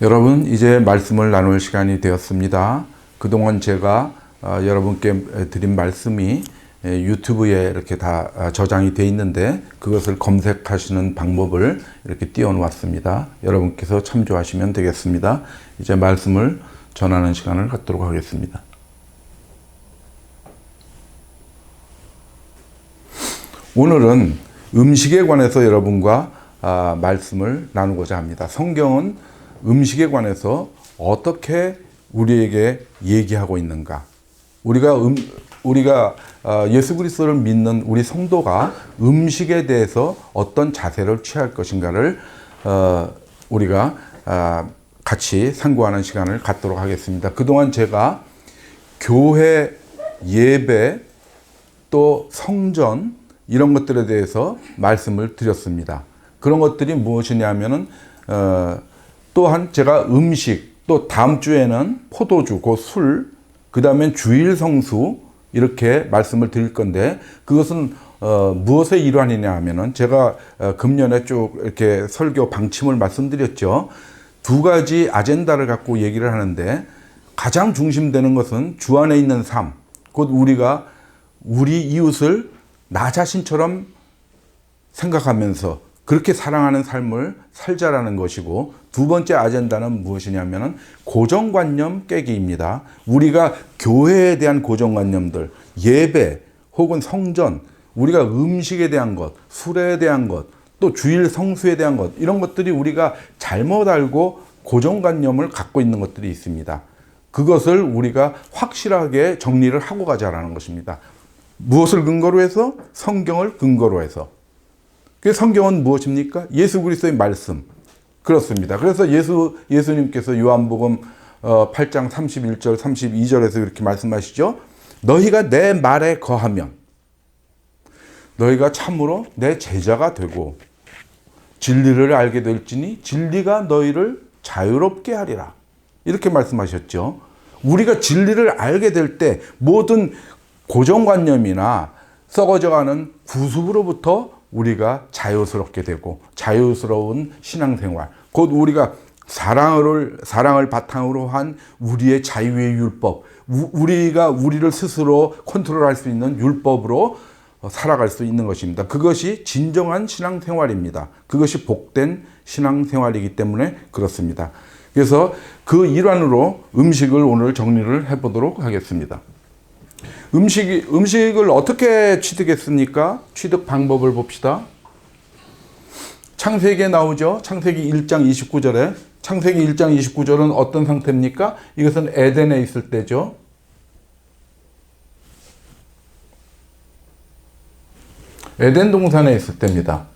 여러분, 이제 말씀을 나눌 시간이 되었습니다. 그동안 제가 여러분께 드린 말씀이 유튜브에 이렇게 다 저장이 되어 있는데 그것을 검색하시는 방법을 이렇게 띄워놓았습니다. 여러분께서 참조하시면 되겠습니다. 이제 말씀을 전하는 시간을 갖도록 하겠습니다. 오늘은 음식에 관해서 여러분과 말씀을 나누고자 합니다. 성경은 음식에 관해서 어떻게 우리에게 얘기하고 있는가? 우리가 예수 그리스도를 믿는 우리 성도가 음식에 대해서 어떤 자세를 취할 것인가를 우리가 같이 상고하는 시간을 갖도록 하겠습니다. 그동안 제가 교회, 예배, 또 성전 이런 것들에 대해서 말씀을 드렸습니다. 그런 것들이 무엇이냐면은 또한 제가 음식, 또 다음 주에는 포도주, 그 술, 그 다음엔 주일 성수 이렇게 말씀을 드릴 건데 그것은 무엇의 일환이냐 하면은 제가 금년에 쭉 이렇게 설교 방침을 말씀드렸죠. 두 가지 아젠다를 갖고 얘기를 하는데 가장 중심되는 것은 주 안에 있는 삶, 곧 우리가 우리 이웃을 나 자신처럼 생각하면서 그렇게 사랑하는 삶을 살자라는 것이고, 두 번째 아젠다는 무엇이냐면은 고정관념 깨기입니다. 우리가 교회에 대한 고정관념들, 예배 혹은 성전, 우리가 음식에 대한 것, 술에 대한 것, 또 주일 성수에 대한 것, 이런 것들이 우리가 잘못 알고 고정관념을 갖고 있는 것들이 있습니다. 그것을 우리가 확실하게 정리를 하고 가자라는 것입니다. 무엇을 근거로 해서? 성경을 근거로 해서. 그 성경은 무엇입니까? 예수 그리스도의 말씀. 그렇습니다. 그래서 예수님께서 요한복음 8장 31절, 32절에서 그렇게 말씀하시죠. 너희가 내 말에 거하면 너희가 참으로 내 제자가 되고 진리를 알게 될지니 진리가 너희를 자유롭게 하리라. 이렇게 말씀하셨죠. 우리가 진리를 알게 될 때 모든 고정관념이나 썩어져가는 구습으로부터 우리가 자유스럽게 되고 자유스러운 신앙생활, 곧 우리가 사랑을 바탕으로 한 우리의 자유의 율법, 우리가 우리를 스스로 컨트롤할 수 있는 율법으로 살아갈 수 있는 것입니다. 그것이 진정한 신앙생활입니다. 그것이 복된 신앙생활이기 때문에 그렇습니다. 그래서 그 일환으로 음식을 오늘 정리를 해보도록 하겠습니다. 음식을 어떻게 취득했습니까? 취득 방법을 봅시다. 창세기에 나오죠. 창세기 1장 29절에. 창세기 1장 29절은 어떤 상태입니까? 이것은 에덴에 있을 때죠. 에덴 동산에 있을 때입니다.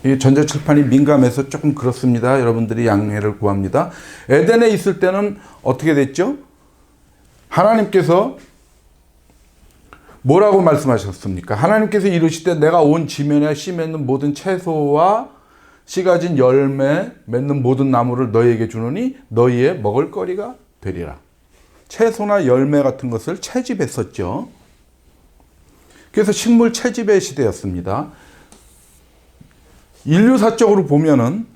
이 전자칠판이 민감해서 조금 그렇습니다. 여러분들이 양해를 구합니다. 에덴에 있을 때는 어떻게 됐죠? 하나님께서 뭐라고 말씀하셨습니까? 하나님께서 이르시되 내가 온 지면에 씨 맺는 모든 채소와 씨 가진 열매 맺는 모든 나무를 너희에게 주노니 너희의 먹을거리가 되리라. 채소나 열매 같은 것을 채집했었죠. 그래서 식물 채집의 시대였습니다. 인류사적으로 보면은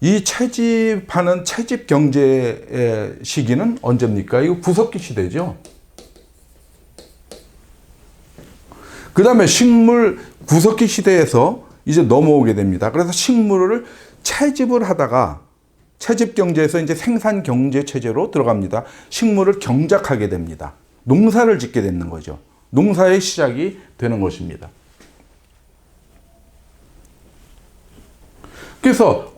이 채집하는 채집 경제의 시기는 언제입니까? 이거 구석기 시대죠. 그 다음에 식물 구석기 시대에서 이제 넘어오게 됩니다. 그래서 식물을 채집을 하다가 채집 경제에서 이제 생산 경제 체제로 들어갑니다. 식물을 경작하게 됩니다. 농사를 짓게 되는 거죠. 농사의 시작이 되는 것입니다. 그래서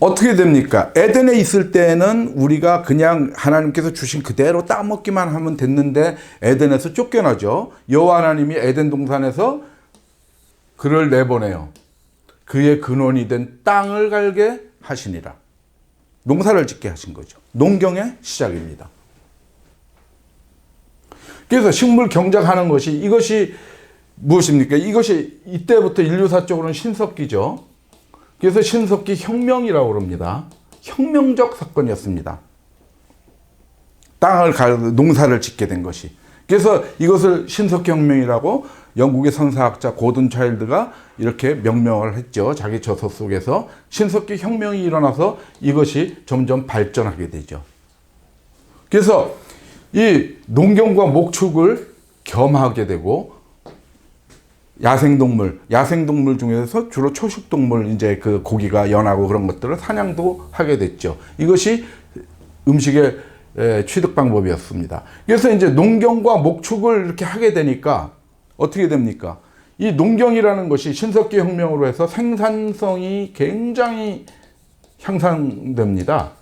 어떻게 됩니까? 에덴에 있을 때는 우리가 그냥 하나님께서 주신 그대로 따먹기만 하면 됐는데 에덴에서 쫓겨나죠. 여호와 하나님이 에덴 동산에서 그를 내보내요. 그의 근원이 된 땅을 갈게 하시니라. 농사를 짓게 하신 거죠. 농경의 시작입니다. 그래서 식물 경작하는 이것이 무엇입니까? 이것이 이때부터 인류사적으로는 신석기죠. 그래서 신석기 혁명이라고 그럽니다. 혁명적 사건이었습니다. 농사를 짓게 된 것이. 그래서 이것을 신석기 혁명이라고 영국의 선사학자 고든 차일드가 이렇게 명명을 했죠. 자기 저서 속에서 신석기 혁명이 일어나서 이것이 점점 발전하게 되죠. 그래서 이 농경과 목축을 겸하게 되고 야생동물 중에서 주로 초식동물 이제 그 고기가 연하고 그런 것들을 사냥도 하게 됐죠. 이것이 음식의 취득 방법이었습니다. 그래서 이제 농경과 목축을 이렇게 하게 되니까 어떻게 됩니까? 이 농경이라는 것이 신석기 혁명으로 해서 생산성이 굉장히 향상됩니다.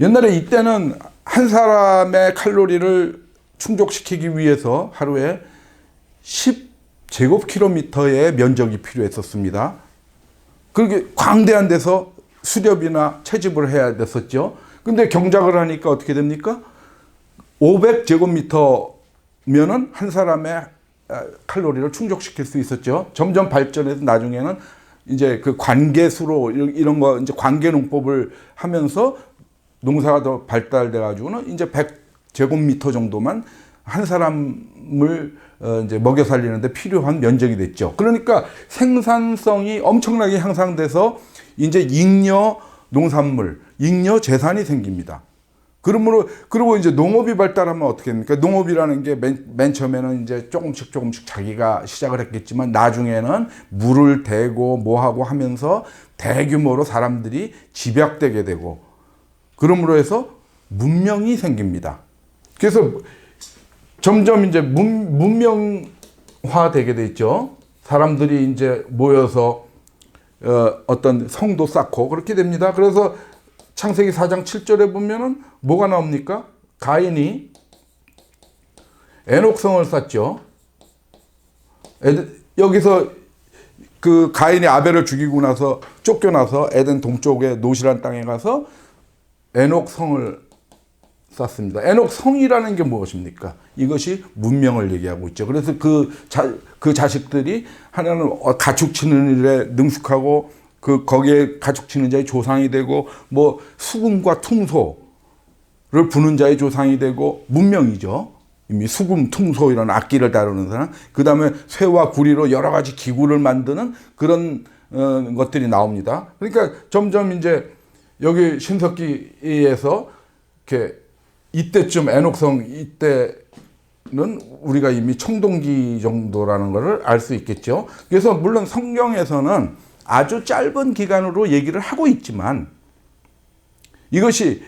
옛날에 이때는 한 사람의 칼로리를 충족시키기 위해서 하루에 10제곱킬로미터의 면적이 필요했었습니다. 그렇게 광대한 데서 수렵이나 채집을 해야 됐었죠. 근데 경작을 하니까 어떻게 됩니까? 500제곱미터면은 한 사람의 칼로리를 충족시킬 수 있었죠. 점점 발전해서 나중에는 이제 그 관계수로 이런 거 이제 관계농법을 하면서 농사가 더 발달돼 가지고는 이제 100제곱미터 정도만 한 사람을 이제 먹여 살리는데 필요한 면적이 됐죠. 그러니까 생산성이 엄청나게 향상돼서 이제 잉여 농산물, 잉여 재산이 생깁니다. 그리고 이제 농업이 발달하면 어떻게 됩니까? 농업이라는 게 맨 처음에는 이제 조금씩 자기가 시작을 했겠지만 나중에는 물을 대고 뭐하고 하면서 대규모로 사람들이 집약되게 되고 그러므로 해서 문명이 생깁니다. 그래서 점점 이제 문명화되게 됐죠. 사람들이 이제 모여서 어떤 성도 쌓고 그렇게 됩니다. 그래서 창세기 4장 7절에 보면은 뭐가 나옵니까? 가인이 에녹성을 쌓죠. 여기서 그 가인이 아벨을 죽이고 나서 쫓겨나서 에덴 동쪽의 노시란 땅에 가서 에녹성을 쌓습니다. 에녹성이라는 게 무엇입니까? 이것이 문명을 얘기하고 있죠. 그래서 그 자식들이 하나는 가축 치는 일에 능숙하고 거기에 가축 치는 자의 조상이 되고 뭐 수금과 퉁소를 부는 자의 조상이 되고 문명이죠. 이미 수금, 퉁소 이런 악기를 다루는 사람. 그 다음에 쇠와 구리로 여러 가지 기구를 만드는 그런 것들이 나옵니다. 그러니까 점점 이제 여기 신석기에서 이렇게 이때쯤 에녹성 이때는 우리가 이미 청동기 정도라는 것을 알 수 있겠죠. 그래서 물론 성경에서는 아주 짧은 기간으로 얘기를 하고 있지만 이것이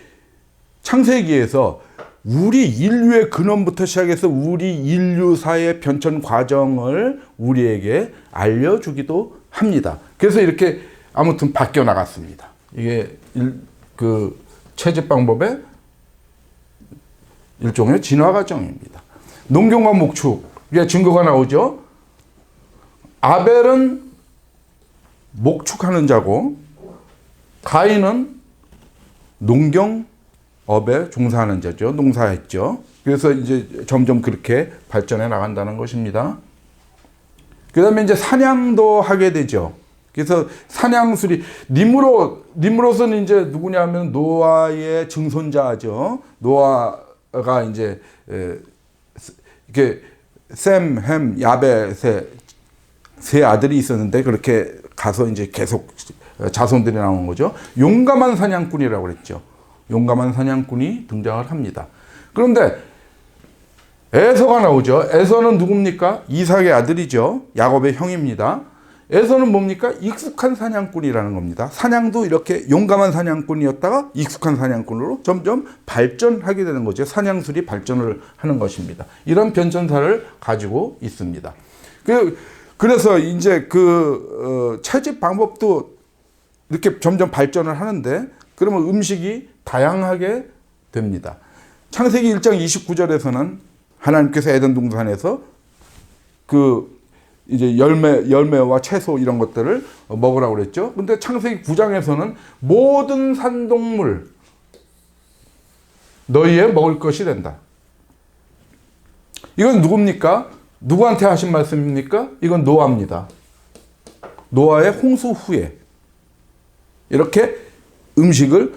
창세기에서 우리 인류의 근원부터 시작해서 우리 인류사의 변천 과정을 우리에게 알려주기도 합니다. 그래서 이렇게 아무튼 바뀌어 나갔습니다. 이게 그 채집 방법의 일종의 진화 과정입니다. 농경과 목축의 증거가 나오죠. 아벨은 목축하는 자고 가인은 농경업에 종사하는 자죠. 농사했죠. 그래서 이제 점점 그렇게 발전해 나간다는 것입니다. 그 다음에 이제 사냥도 하게 되죠. 그래서 사냥술이 니므롯은 이제 누구냐면 노아의 증손자죠. 노아가 이제 이렇게 셈, 햄, 야벳의 세 아들이 있었는데 그렇게 가서 이제 계속 자손들이 나온 거죠. 용감한 사냥꾼이라고 그랬죠. 용감한 사냥꾼이 등장을 합니다. 그런데 에서가 나오죠. 에서는 누굽니까? 이삭의 아들이죠. 야곱의 형입니다. 에서는 뭡니까? 익숙한 사냥꾼이라는 겁니다. 사냥도 이렇게 용감한 사냥꾼이었다가 익숙한 사냥꾼으로 점점 발전하게 되는 거죠. 사냥술이 발전을 하는 것입니다. 이런 변천사를 가지고 있습니다. 그래서 이제 채집 방법도 이렇게 점점 발전을 하는데 그러면 음식이 다양하게 됩니다. 창세기 1장 29절에서는 하나님께서 에덴 동산에서 이제 열매와 채소 이런 것들을 먹으라고 그랬죠. 근데 창세기 9장에서는 모든 산동물 너희의 먹을 것이 된다. 이건 누굽니까? 누구한테 하신 말씀입니까? 이건 노아입니다. 노아의 홍수 후에 이렇게 음식을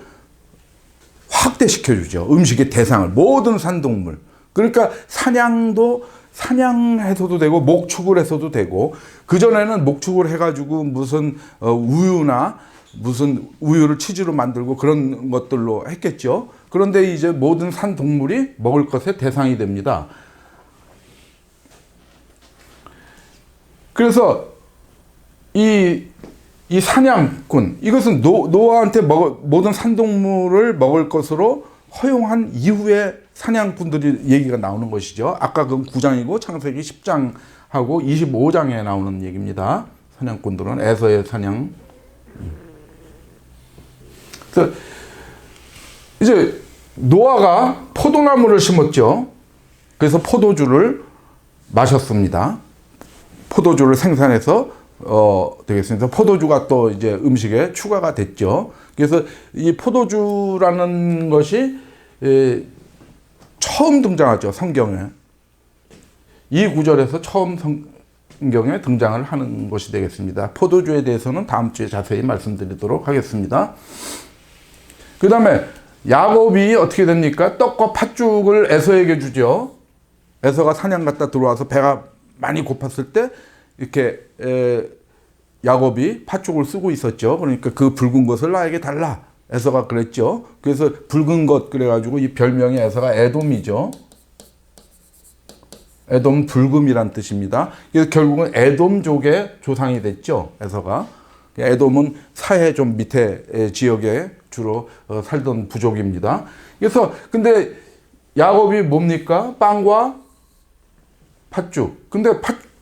확대시켜 주죠. 음식의 대상을 모든 산동물. 그러니까 사냥도 사냥해서도 되고 목축을 해서도 되고, 그전에는 목축을 해가지고 무슨 우유나 무슨 우유를 치즈로 만들고 그런 것들로 했겠죠. 그런데 이제 모든 산 동물이 먹을 것의 대상이 됩니다. 그래서 이 사냥꾼, 이것은 노아한테 모든 산동물을 먹을 것으로 허용한 이후에 사냥꾼들이 얘기가 나오는 것이죠. 아까 그 9장이고 창세기 10장하고 25장에 나오는 얘기입니다. 사냥꾼들은 에서의 사냥. 그래서 이제 노아가 포도나무를 심었죠. 그래서 포도주를 마셨습니다. 포도주를 생산해서 되겠습니다. 포도주가 또 이제 음식에 추가가 됐죠. 그래서 이 포도주라는 것이 처음 등장하죠, 성경에. 이 구절에서 처음 성경에 등장을 하는 것이 되겠습니다. 포도주에 대해서는 다음 주에 자세히 말씀드리도록 하겠습니다. 그 다음에 야곱이 어떻게 됩니까? 떡과 팥죽을 에서에게 주죠. 에서가 사냥 갔다 들어와서 배가 많이 고팠을 때 이렇게 야곱이 팥죽을 쓰고 있었죠. 그러니까 그 붉은 것을 나에게 달라, 에서가 그랬죠. 그래서 붉은 것 그래가지고 이 별명이 에서가 에돔이죠. 에돔 붉음이란 뜻입니다. 그래서 결국은 에돔족의 조상이 됐죠, 에서가. 에돔은 사해 좀 밑에 지역에 주로 살던 부족입니다. 그래서 근데 야곱이 뭡니까? 빵과 팥죽. 근데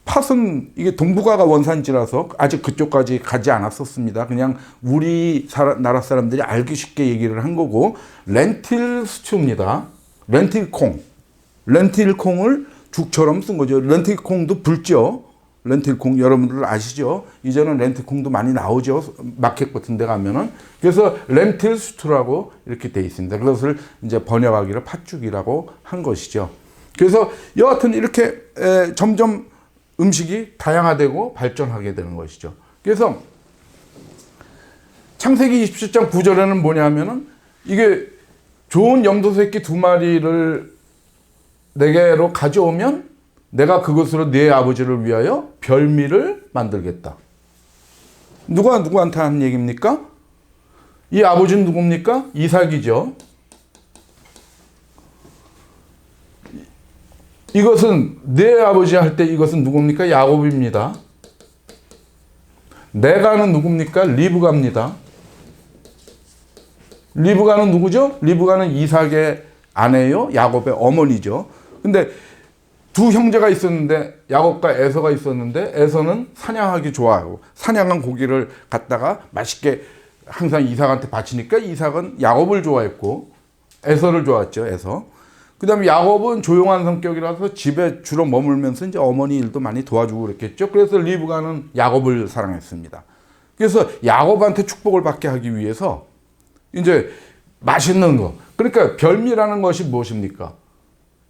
팥은 이게 동북아가 원산지라서 아직 그쪽까지 가지 않았었습니다. 그냥 우리 나라 사람들이 알기 쉽게 얘기를 한 거고, 렌틸 스튜입니다. 렌틸콩. 렌틸콩을 죽처럼 쓴 거죠. 렌틸콩도 붉죠. 렌틸콩 여러분들 아시죠? 이제는 렌틸콩도 많이 나오죠. 마켓 같은 데 가면은. 그래서 렌틸 스튜라고 이렇게 돼 있습니다. 그것을 이제 번역하기를 팥죽이라고 한 것이죠. 그래서 여하튼 이렇게 점점 음식이 다양화되고 발전하게 되는 것이죠. 그래서 창세기 27장 9절에는 뭐냐면은 이게 좋은 염소 새끼 2마리를 내게로 가져오면 내가 그것으로 네 아버지를 위하여 별미를 만들겠다. 누가 누구한테 하는 얘기입니까? 이 아버지는 누굽니까? 이삭이죠. 이것은 내 아버지 할 때 이것은 누굽니까? 야곱입니다. 내가는 누굽니까? 리브가입니다. 리브가는 누구죠? 리브가는 이삭의 아내요, 야곱의 어머니죠. 근데 두 형제가 있었는데, 야곱과 에서가 있었는데, 에서는 사냥하기 좋아하고 사냥한 고기를 갖다가 맛있게 항상 이삭한테 바치니까 이삭은 야곱을 좋아했고 에서를 좋아했죠, 에서. 그 다음에 야곱은 조용한 성격이라서 집에 주로 머물면서 이제 어머니 일도 많이 도와주고 그랬겠죠. 그래서 리브가는 야곱을 사랑했습니다. 그래서 야곱한테 축복을 받게 하기 위해서 이제 맛있는 거. 그러니까 별미라는 것이 무엇입니까?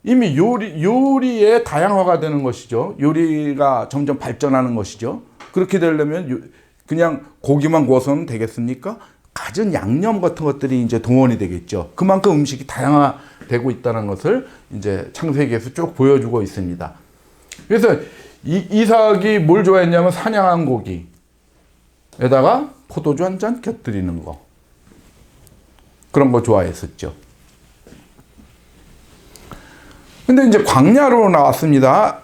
이미 요리의 다양화가 되는 것이죠. 요리가 점점 발전하는 것이죠. 그렇게 되려면 그냥 고기만 구워서는 되겠습니까? 갖은 양념 같은 것들이 이제 동원이 되겠죠. 그만큼 음식이 다양화되고 있다는 것을 이제 창세기에서 쭉 보여주고 있습니다. 그래서 이삭이 뭘 좋아했냐면 사냥한 고기에다가 포도주 한 잔 곁들이는 거. 그런 거 좋아했었죠. 근데 이제 광야로 나왔습니다.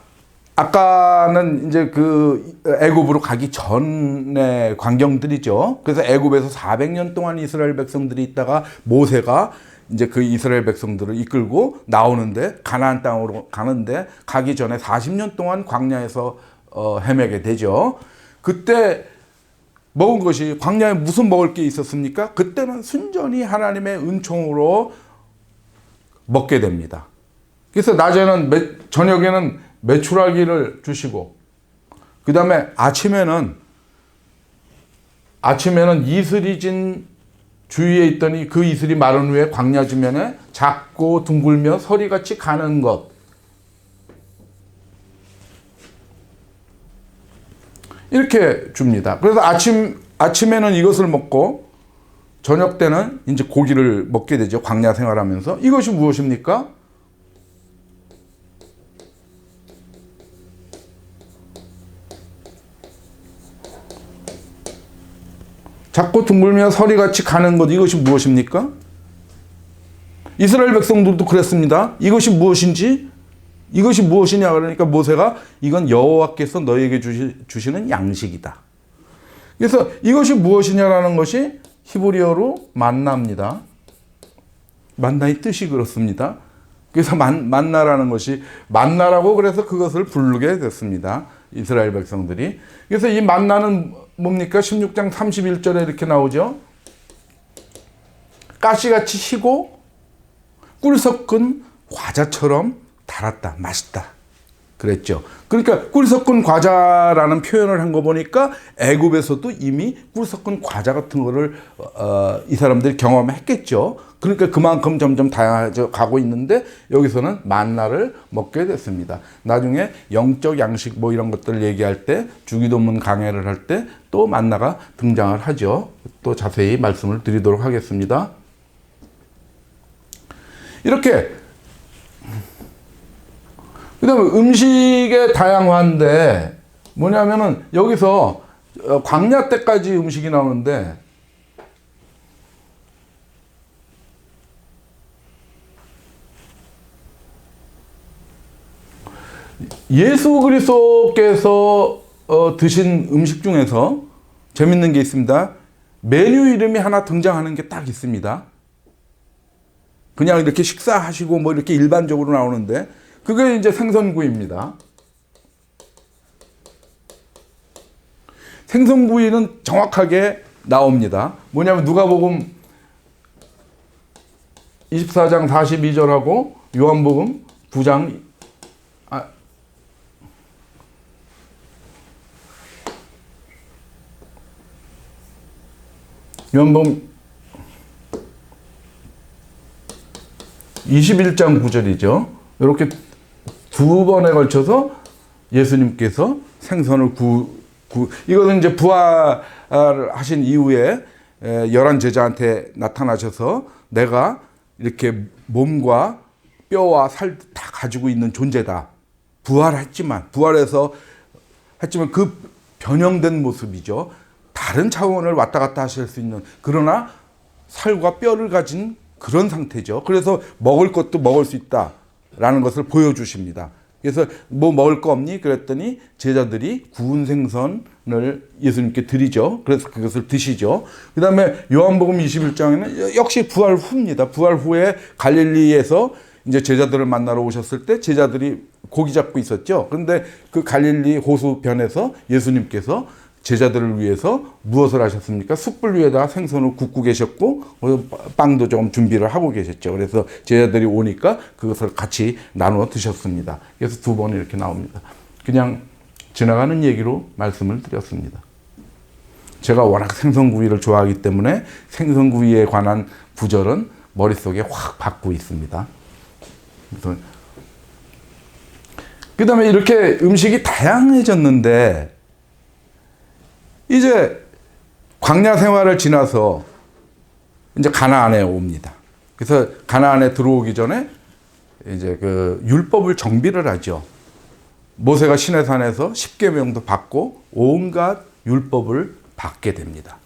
아까는 이제 그 애굽으로 가기 전의 광경들이죠. 그래서 애굽에서 400년 동안 이스라엘 백성들이 있다가 모세가 이제 그 이스라엘 백성들을 이끌고 나오는데, 가나안 땅으로 가는데 가기 전에 40년 동안 광야에서 헤매게 되죠. 그때 먹은 것이, 광야에 무슨 먹을 게 있었습니까? 그때는 순전히 하나님의 은총으로 먹게 됩니다. 그래서 저녁에는 메추라기를 주시고, 그 다음에 아침에는 이슬이 진 주위에 있더니 그 이슬이 마른 후에 광야 지면에 작고 둥글며 서리같이 가는 것, 이렇게 줍니다. 그래서 아침에는 이것을 먹고 저녁 때는 이제 고기를 먹게 되죠. 광야 생활하면서. 이것이 무엇입니까? 작고 둥글며 서리같이 가는 것, 이것이 무엇입니까? 이스라엘 백성들도 그랬습니다. 이것이 무엇인지, 이것이 무엇이냐 그러니까 모세가 이건 여호와께서 너에게 주시는 양식이다. 그래서 이것이 무엇이냐라는 것이 히브리어로 만나입니다. 만나의 뜻이 그렇습니다. 그래서 만나라는 것이 만나라고 그래서 그것을 부르게 됐습니다. 이스라엘 백성들이. 그래서 이 만나는 뭡니까? 16장 31절에 이렇게 나오죠. 가시같이 희고 꿀 섞은 과자처럼 달았다. 맛있다. 그랬죠. 그러니까 꿀 섞은 과자라는 표현을 한 거 보니까 애굽에서도 이미 꿀 섞은 과자 같은 거를 이 사람들이 경험했겠죠. 그러니까 그만큼 점점 다양해져 가고 있는데 여기서는 만나를 먹게 됐습니다. 나중에 영적 양식 뭐 이런 것들 얘기할 때 주기도문 강해를 할 때 또 만나가 등장을 하죠. 또 자세히 말씀을 드리도록 하겠습니다. 이렇게 그 다음에 음식의 다양화인데 뭐냐면은 여기서 광야 때까지 음식이 나오는데 예수 그리스도께서 드신 음식 중에서 재밌는 게 있습니다. 메뉴 이름이 하나 등장하는 게 딱 있습니다. 그냥 이렇게 식사하시고 뭐 이렇게 일반적으로 나오는데 그게 이제 생선구이입니다. 생선구이는 정확하게 나옵니다. 뭐냐면 누가복음 24장 42절하고 요한복음 9장 요한복음 21장 9절이죠. 이렇게 두 번에 걸쳐서 예수님께서 생선을 이거는 이제 부활하신 이후에 11 제자한테 나타나셔서 내가 이렇게 몸과 뼈와 살 다 가지고 있는 존재다. 부활해서 했지만 그 변형된 모습이죠. 다른 차원을 왔다 갔다 하실 수 있는, 그러나 살과 뼈를 가진 그런 상태죠. 그래서 먹을 것도 먹을 수 있다라는 것을 보여주십니다. 그래서 뭐 먹을 거 없니? 그랬더니 제자들이 구운 생선을 예수님께 드리죠. 그래서 그것을 드시죠. 그 다음에 요한복음 21장에는 역시 부활 후입니다. 부활 후에 갈릴리에서 이제 제자들을 만나러 오셨을 때 제자들이 고기 잡고 있었죠. 그런데 그 갈릴리 호수변에서 예수님께서 제자들을 위해서 무엇을 하셨습니까? 숯불 위에다 생선을 굽고 계셨고 빵도 좀 준비를 하고 계셨죠. 그래서 제자들이 오니까 그것을 같이 나누어 드셨습니다. 그래서 두 번 이렇게 나옵니다. 그냥 지나가는 얘기로 말씀을 드렸습니다. 제가 워낙 생선구이를 좋아하기 때문에 생선구이에 관한 구절은 머릿속에 확 박고 있습니다. 그 다음에 이렇게 음식이 다양해졌는데 이제 광야 생활을 지나서 이제 가나안에 옵니다. 그래서 가나안에 들어오기 전에 이제 그 율법을 정비를 하죠. 모세가 시내산에서 십계명도 받고 온갖 율법을 받게 됩니다.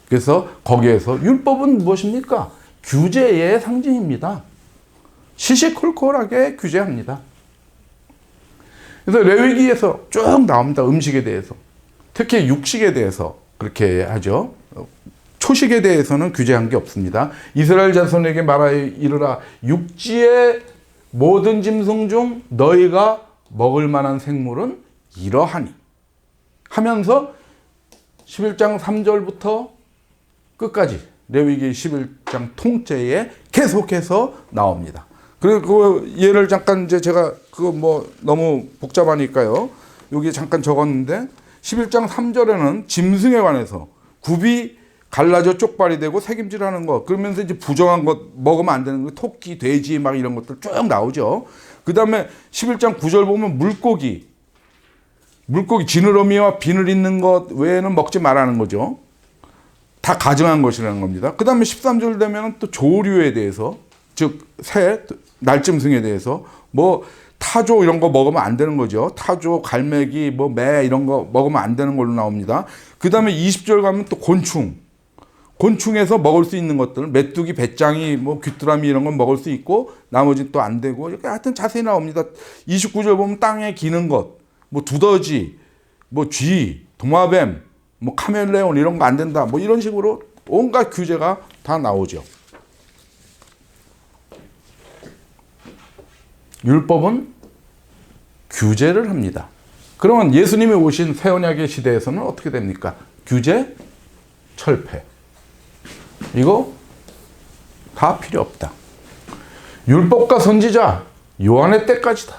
그래서 거기에서 율법은 무엇입니까? 규제의 상징입니다. 시시콜콜하게 규제합니다. 그래서 레위기에서 쭉 나옵니다. 음식에 대해서. 특히 육식에 대해서 그렇게 하죠. 초식에 대해서는 규제한 게 없습니다. 이스라엘 자손에게 말하여 이르라. 육지의 모든 짐승 중 너희가 먹을 만한 생물은 이러하니 하면서 11장 3절부터 끝까지 레위기 11장 통째에 계속해서 나옵니다. 그리고 그 예를 잠깐 이제 제가 그거 뭐 너무 복잡하니까요. 여기 잠깐 적었는데 11장 3절에는 짐승에 관해서 굽이 갈라져 쪽발이 되고 새김질하는 것, 그러면서 이제 부정한 것 먹으면 안 되는 거, 토끼, 돼지 막 이런 것들 쭉 나오죠. 그 다음에 11장 9절 보면 물고기 지느러미와 비늘 있는 것 외에는 먹지 말라는 거죠. 다 가증한 것이라는 겁니다. 그 다음에 13절 되면 또 조류에 대해서, 즉 새, 날짐승에 대해서 뭐 타조 이런 거 먹으면 안 되는 거죠. 타조, 갈매기, 뭐 매 이런 거 먹으면 안 되는 걸로 나옵니다. 그 다음에 20절 가면 또 곤충, 곤충에서 먹을 수 있는 것들, 메뚜기, 배짱이, 뭐 귀뚜라미 이런 건 먹을 수 있고 나머지는 또 안 되고 이렇게 하여튼 자세히 나옵니다. 29절 보면 땅에 기는 것, 뭐 두더지, 뭐 쥐, 도마뱀, 뭐 카멜레온 이런 거 안 된다. 뭐 이런 식으로 온갖 규제가 다 나오죠. 율법은 규제를 합니다. 그러면 예수님이 오신 새 언약의 시대에서는 어떻게 됩니까? 규제, 철폐. 이거 다 필요 없다. 율법과 선지자 요한의 때까지다.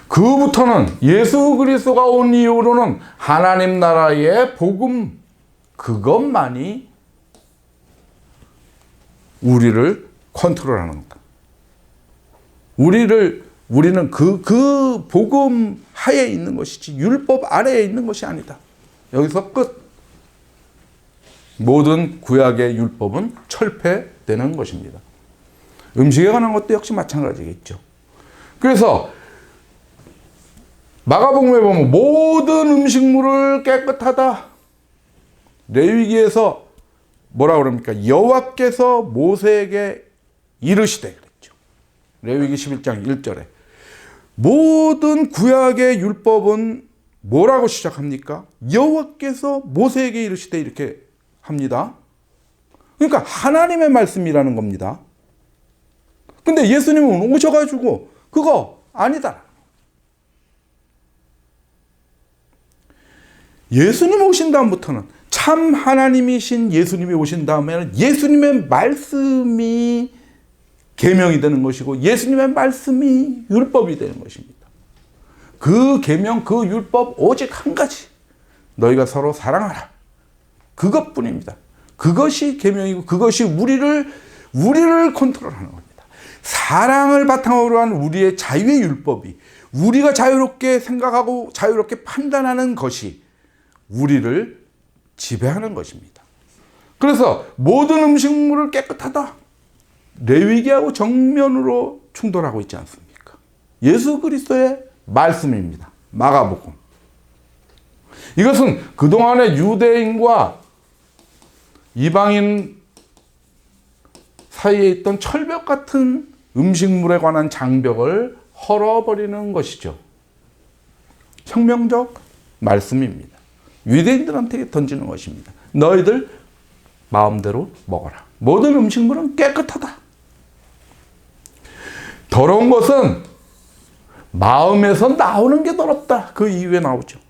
그부터는 예수 그리스도가 온 이후로는 하나님 나라의 복음 그것만이 우리를 컨트롤하는 거다. 우리는 그 복음 하에 있는 것이지 율법 아래에 있는 것이 아니다. 여기서 끝. 모든 구약의 율법은 철폐되는 것입니다. 음식에 관한 것도 역시 마찬가지겠죠. 그래서 마가복음에 보면 모든 음식물을 깨끗하다. 레위기에서 뭐라 그럽니까? 여호와께서 모세에게 이르시되 그랬죠. 레위기 11장 1절에 모든 구약의 율법은 뭐라고 시작합니까? 여호와께서 모세에게 이르시되 이렇게 합니다. 그러니까 하나님의 말씀이라는 겁니다. 근데 예수님은 오셔가지고 그거 아니다. 예수님 오신 다음부터는 참 하나님이신 예수님이 오신 다음에는 예수님의 말씀이 계명이 되는 것이고 예수님의 말씀이 율법이 되는 것입니다. 그 계명, 그 율법 오직 한 가지. 너희가 서로 사랑하라. 그것뿐입니다. 그것이 계명이고 그것이 우리를 컨트롤하는 겁니다. 사랑을 바탕으로 한 우리의 자유의 율법이 우리가 자유롭게 생각하고 자유롭게 판단하는 것이 우리를 지배하는 것입니다. 그래서 모든 음식물을 깨끗하다. 레위기하고 정면으로 충돌하고 있지 않습니까? 예수 그리스도의 말씀입니다. 마가복음. 이것은 그동안의 유대인과 이방인 사이에 있던 철벽 같은 음식물에 관한 장벽을 헐어버리는 것이죠. 혁명적 말씀입니다. 유대인들한테 던지는 것입니다. 너희들 마음대로 먹어라. 모든 음식물은 깨끗하다. 더러운 것은 마음에서 나오는 게 더럽다. 그 이유에 나오죠.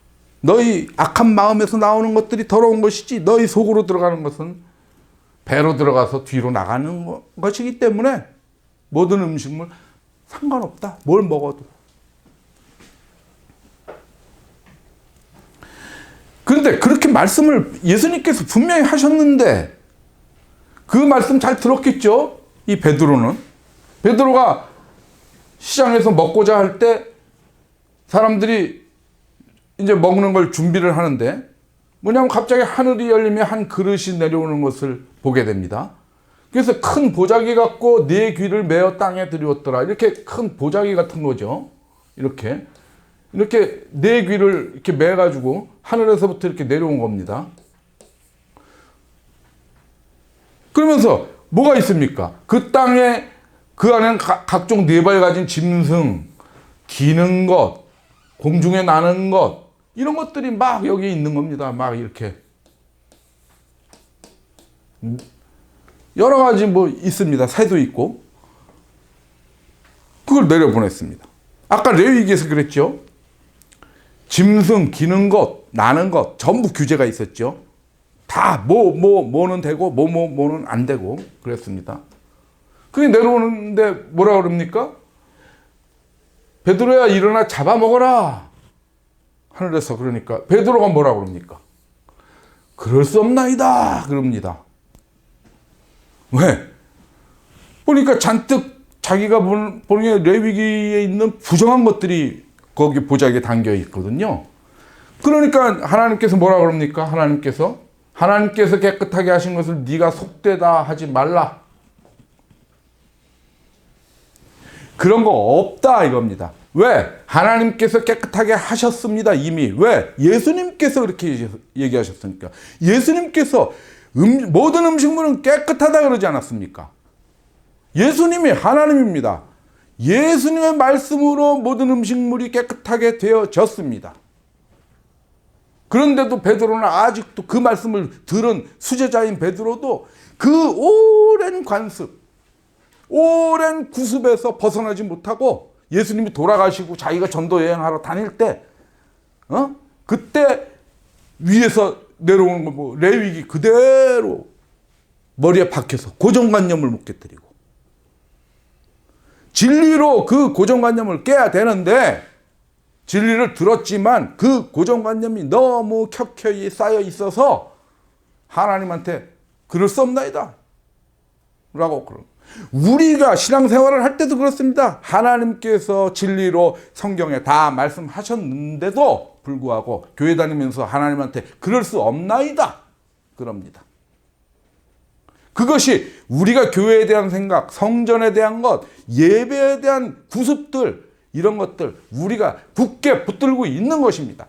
너희 악한 마음에서 나오는 것들이 더러운 것이지 너희 속으로 들어가는 것은 배로 들어가서 뒤로 나가는 것이기 때문에 모든 음식물 상관없다. 뭘 먹어도. 그런데 그렇게 말씀을 예수님께서 분명히 하셨는데 그 말씀 잘 들었겠죠? 이 베드로는. 베드로가 시장에서 먹고자 할 때 사람들이 이제 먹는 걸 준비를 하는데 뭐냐면 갑자기 하늘이 열리며 한 그릇이 내려오는 것을 보게 됩니다. 그래서 큰 보자기 갖고 네 귀를 메어 땅에 들이웠더라. 이렇게 큰 보자기 같은 거죠. 이렇게 네 귀를 이렇게 매가지고 하늘에서부터 이렇게 내려온 겁니다. 그러면서 뭐가 있습니까? 그 땅에 그 안에는 각종 네 발 가진 짐승, 기는 것, 공중에 나는 것 이런 것들이 막 여기 있는 겁니다. 막 이렇게 여러 가지 뭐 있습니다. 새도 있고 그걸 내려보냈습니다. 아까 레위기에서 그랬죠. 짐승, 기는 것, 나는 것 전부 규제가 있었죠. 다 뭐는 되고 뭐는 안 되고 그랬습니다. 그게 내려오는데 뭐라 그럽니까? 베드로야 일어나 잡아먹어라. 하늘에서 그러니까 베드로가 뭐라 그럽니까? 그럴 수 없나이다 그럽니다. 왜? 보니까 잔뜩 자기가 보는 레위기에 있는 부정한 것들이 거기 보자기에 담겨 있거든요. 그러니까 하나님께서 뭐라 그럽니까? 하나님께서 깨끗하게 하신 것을 네가 속되다 하지 말라. 그런 거 없다 이겁니다. 왜? 하나님께서 깨끗하게 하셨습니다. 이미. 왜? 예수님께서 그렇게 얘기하셨으니까. 예수님께서 모든 음식물은 깨끗하다 그러지 않았습니까? 예수님이 하나님입니다. 예수님의 말씀으로 모든 음식물이 깨끗하게 되어졌습니다. 그런데도 베드로는 아직도 그 말씀을 들은 수제자인 베드로도 그 오랜 관습, 오랜 구습에서 벗어나지 못하고 예수님이 돌아가시고 자기가 전도 여행하러 다닐 때, 그때 위에서 내려오는 거 뭐 레위기 그대로 머리에 박혀서 고정관념을 못 깨뜨리고 진리로 그 고정관념을 깨야 되는데 진리를 들었지만 그 고정관념이 너무 켜켜이 쌓여 있어서 하나님한테 그럴 수 없나이다 라고 그런. 우리가 신앙생활을 할 때도 그렇습니다. 하나님께서 진리로 성경에 다 말씀하셨는데도 불구하고 교회 다니면서 하나님한테 그럴 수 없나이다 그럽니다. 그것이 우리가 교회에 대한 생각, 성전에 대한 것, 예배에 대한 구습들, 이런 것들 우리가 굳게 붙들고 있는 것입니다.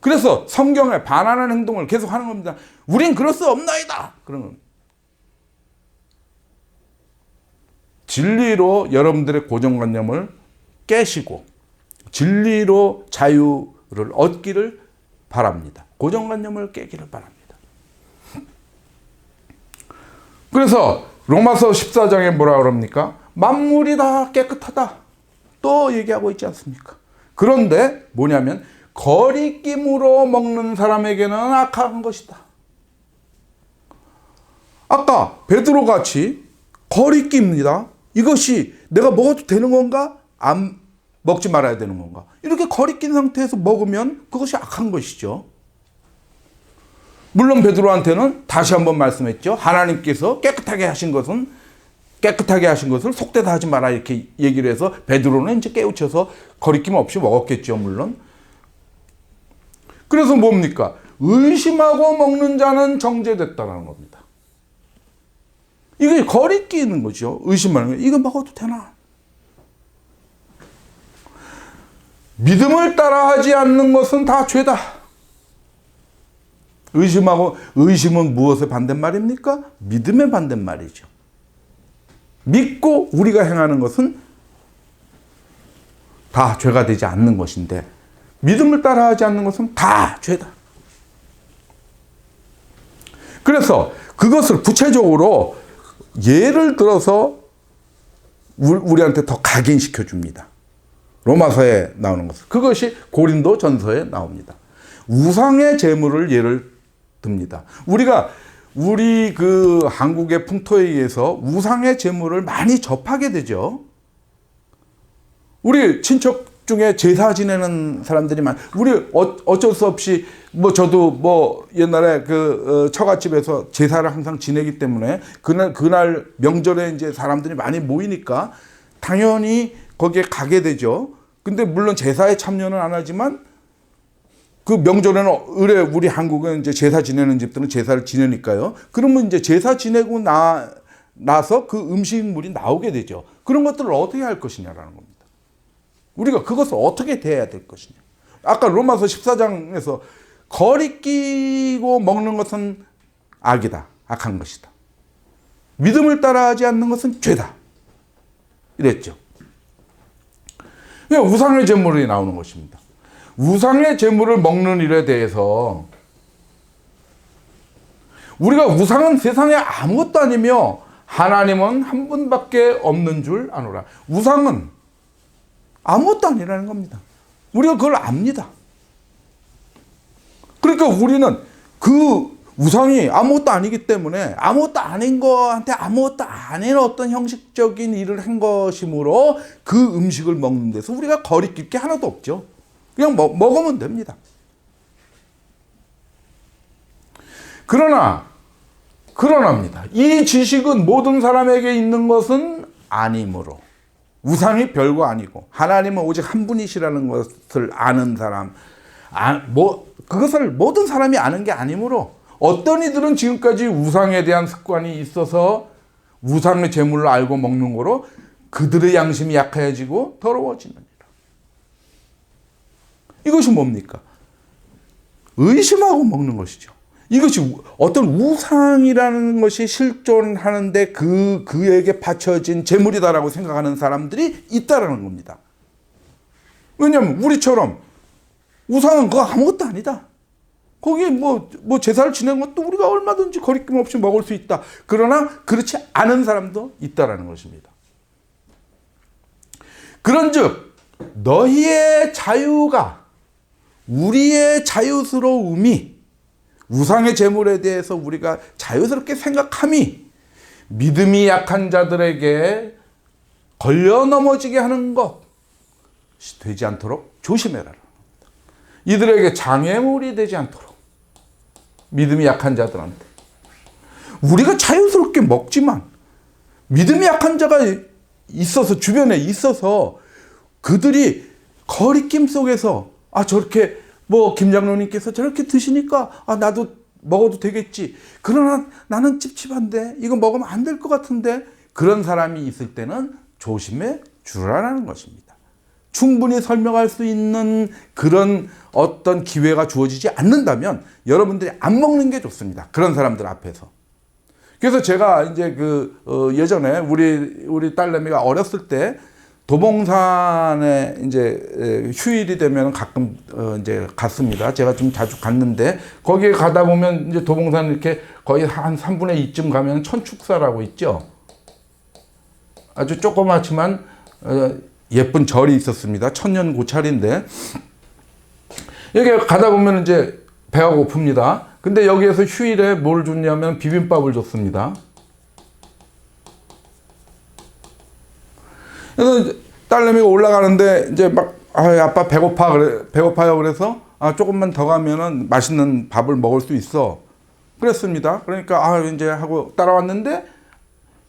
그래서 성경에 반하는 행동을 계속 하는 겁니다. 우린 그럴 수 없나이다 그런 겁니다. 진리로 여러분들의 고정관념을 깨시고 진리로 자유를 얻기를 바랍니다. 고정관념을 깨기를 바랍니다. 그래서 로마서 14장에 뭐라 그럽니까? 만물이 다 깨끗하다 또 얘기하고 있지 않습니까? 그런데 뭐냐면 거리낌으로 먹는 사람에게는 악한 것이다. 아까 베드로 같이 거리낌입니다. 이것이 내가 먹어도 되는 건가? 안 먹지 말아야 되는 건가? 이렇게 거리낀 상태에서 먹으면 그것이 악한 것이죠. 물론 베드로한테는 다시 한번 말씀했죠. 하나님께서 깨끗하게 하신 것을 속되다 하지 마라 이렇게 얘기를 해서 베드로는 이제 깨우쳐서 거리낌 없이 먹었겠죠. 물론. 그래서 뭡니까? 의심하고 먹는 자는 정죄됐다는 겁니다. 이게 거리끼는 거죠. 의심하는 거. 이거 먹어도 되나? 믿음을 따라하지 않는 것은 다 죄다. 의심은 무엇의 반대말입니까? 믿음의 반대말이죠. 믿고 우리가 행하는 것은 다 죄가 되지 않는 것인데 믿음을 따라하지 않는 것은 다 죄다. 그래서 그것을 구체적으로 예를 들어서 우리한테 더 각인시켜 줍니다. 로마서에 나오는 것을. 그것이 고린도 전서에 나옵니다. 우상의 제물을 예를 듭니다. 우리 그 한국의 풍토에 의해서 우상의 제물을 많이 접하게 되죠. 우리 친척 중에 제사 지내는 사람들이 우리 어쩔 수 없이 저도 옛날에 그 처갓집에서 제사를 항상 지내기 때문에 그날 명절에 이제 사람들이 많이 모이니까 당연히 거기에 가게 되죠. 근데 물론 제사에 참여는 안 하지만 그 명절에는 우리 한국은 이제 제사 지내는 집들은 제사를 지내니까요. 그러면 이제 제사 지내고 나서 그 음식물이 나오게 되죠. 그런 것들을 어떻게 할 것이냐라는 겁니다. 우리가 그것을 어떻게 대해야 될 것이냐. 아까 로마서 14장에서 거리끼고 먹는 것은 악이다. 악한 것이다. 믿음을 따라하지 않는 것은 죄다. 이랬죠. 우상의 제물이 나오는 것입니다. 우상의 제물을 먹는 일에 대해서 우리가 우상은 세상에 아무것도 아니며 하나님은 한 분밖에 없는 줄 아노라. 우상은 아무것도 아니라는 겁니다. 우리가 그걸 압니다. 그러니까 우리는 그 우상이 아무것도 아니기 때문에 아무것도 아닌 거한테 아무것도 아닌 어떤 형식적인 일을 한 것이므로 그 음식을 먹는 데서 우리가 거리낄 게 하나도 없죠. 그냥 먹으면 됩니다. 그러나입니다. 이 지식은 모든 사람에게 있는 것은 아니므로 우상이 별거 아니고 하나님은 오직 한 분이시라는 것을 아는 사람, 그것을 모든 사람이 아는 게 아니므로 어떤 이들은 지금까지 우상에 대한 습관이 있어서 우상의 제물로 알고 먹는 거로 그들의 양심이 약해지고 더러워지느니라. 이것이 뭡니까? 의심하고 먹는 것이죠. 이것이 어떤 우상이라는 것이 실존하는데 그에게 바쳐진 재물이다라고 생각하는 사람들이 있다라는 겁니다. 왜냐하면 우리처럼 우상은 그거 아무것도 아니다. 거기에 뭐 제사를 지내는 것도 우리가 얼마든지 거리낌 없이 먹을 수 있다. 그러나 그렇지 않은 사람도 있다라는 것입니다. 그런즉 너희의 자유가 우리의 자유스러움이 우상의 재물에 대해서 우리가 자유스럽게 생각함이 믿음이 약한 자들에게 걸려 넘어지게 하는 것이 되지 않도록 조심해라. 이들에게 장애물이 되지 않도록 믿음이 약한 자들한테 우리가 자유스럽게 먹지만 믿음이 약한 자가 있어서 주변에 있어서 그들이 거리낌 속에서 저렇게 김 장로님께서 저렇게 드시니까 나도 먹어도 되겠지. 그러나 나는 찝찝한데 이거 먹으면 안 될 것 같은데 그런 사람이 있을 때는 조심해 주라는 것입니다. 충분히 설명할 수 있는 그런 어떤 기회가 주어지지 않는다면 여러분들이 안 먹는 게 좋습니다. 그런 사람들 앞에서. 그래서 제가 이제 예전에 우리 딸내미가 어렸을 때 도봉산에 이제 휴일이 되면 가끔 이제 갔습니다. 제가 좀 자주 갔는데 거기에 가다 보면 이제 도봉산 이렇게 거의 한 3분의 2쯤 가면 천축사라고 있죠. 아주 조그맣지만 예쁜 절이 있었습니다. 천년 고찰인데 여기 가다 보면 이제 배가 고픕니다. 근데 여기에서 휴일에 뭘 줬냐면 비빔밥을 줬습니다. 그래서 딸내미가 올라가는데 이제 막 아빠 배고파요. 그래서 조금만 더 가면은 맛있는 밥을 먹을 수 있어. 그랬습니다. 그러니까 이제 하고 따라왔는데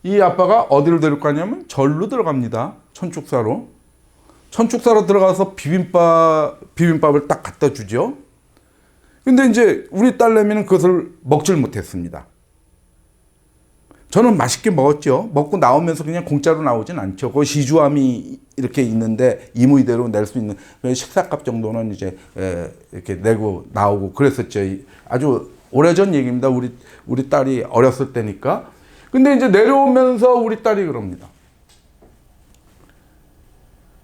이 아빠가 어디를 데리고 가냐면 절로 들어갑니다. 천축사로 들어가서 비빔밥을 딱 갖다 주죠. 근데 이제 우리 딸내미는 그것을 먹질 못했습니다. 저는 맛있게 먹었죠. 먹고 나오면서 그냥 공짜로 나오진 않죠. 그 시주함이 이렇게 있는데 이무이대로 낼 수 있는 식사값 정도는 이제 이렇게 내고 나오고 그랬었죠. 아주 오래전 얘기입니다. 우리 딸이 어렸을 때니까. 근데 이제 내려오면서 우리 딸이 그럽니다.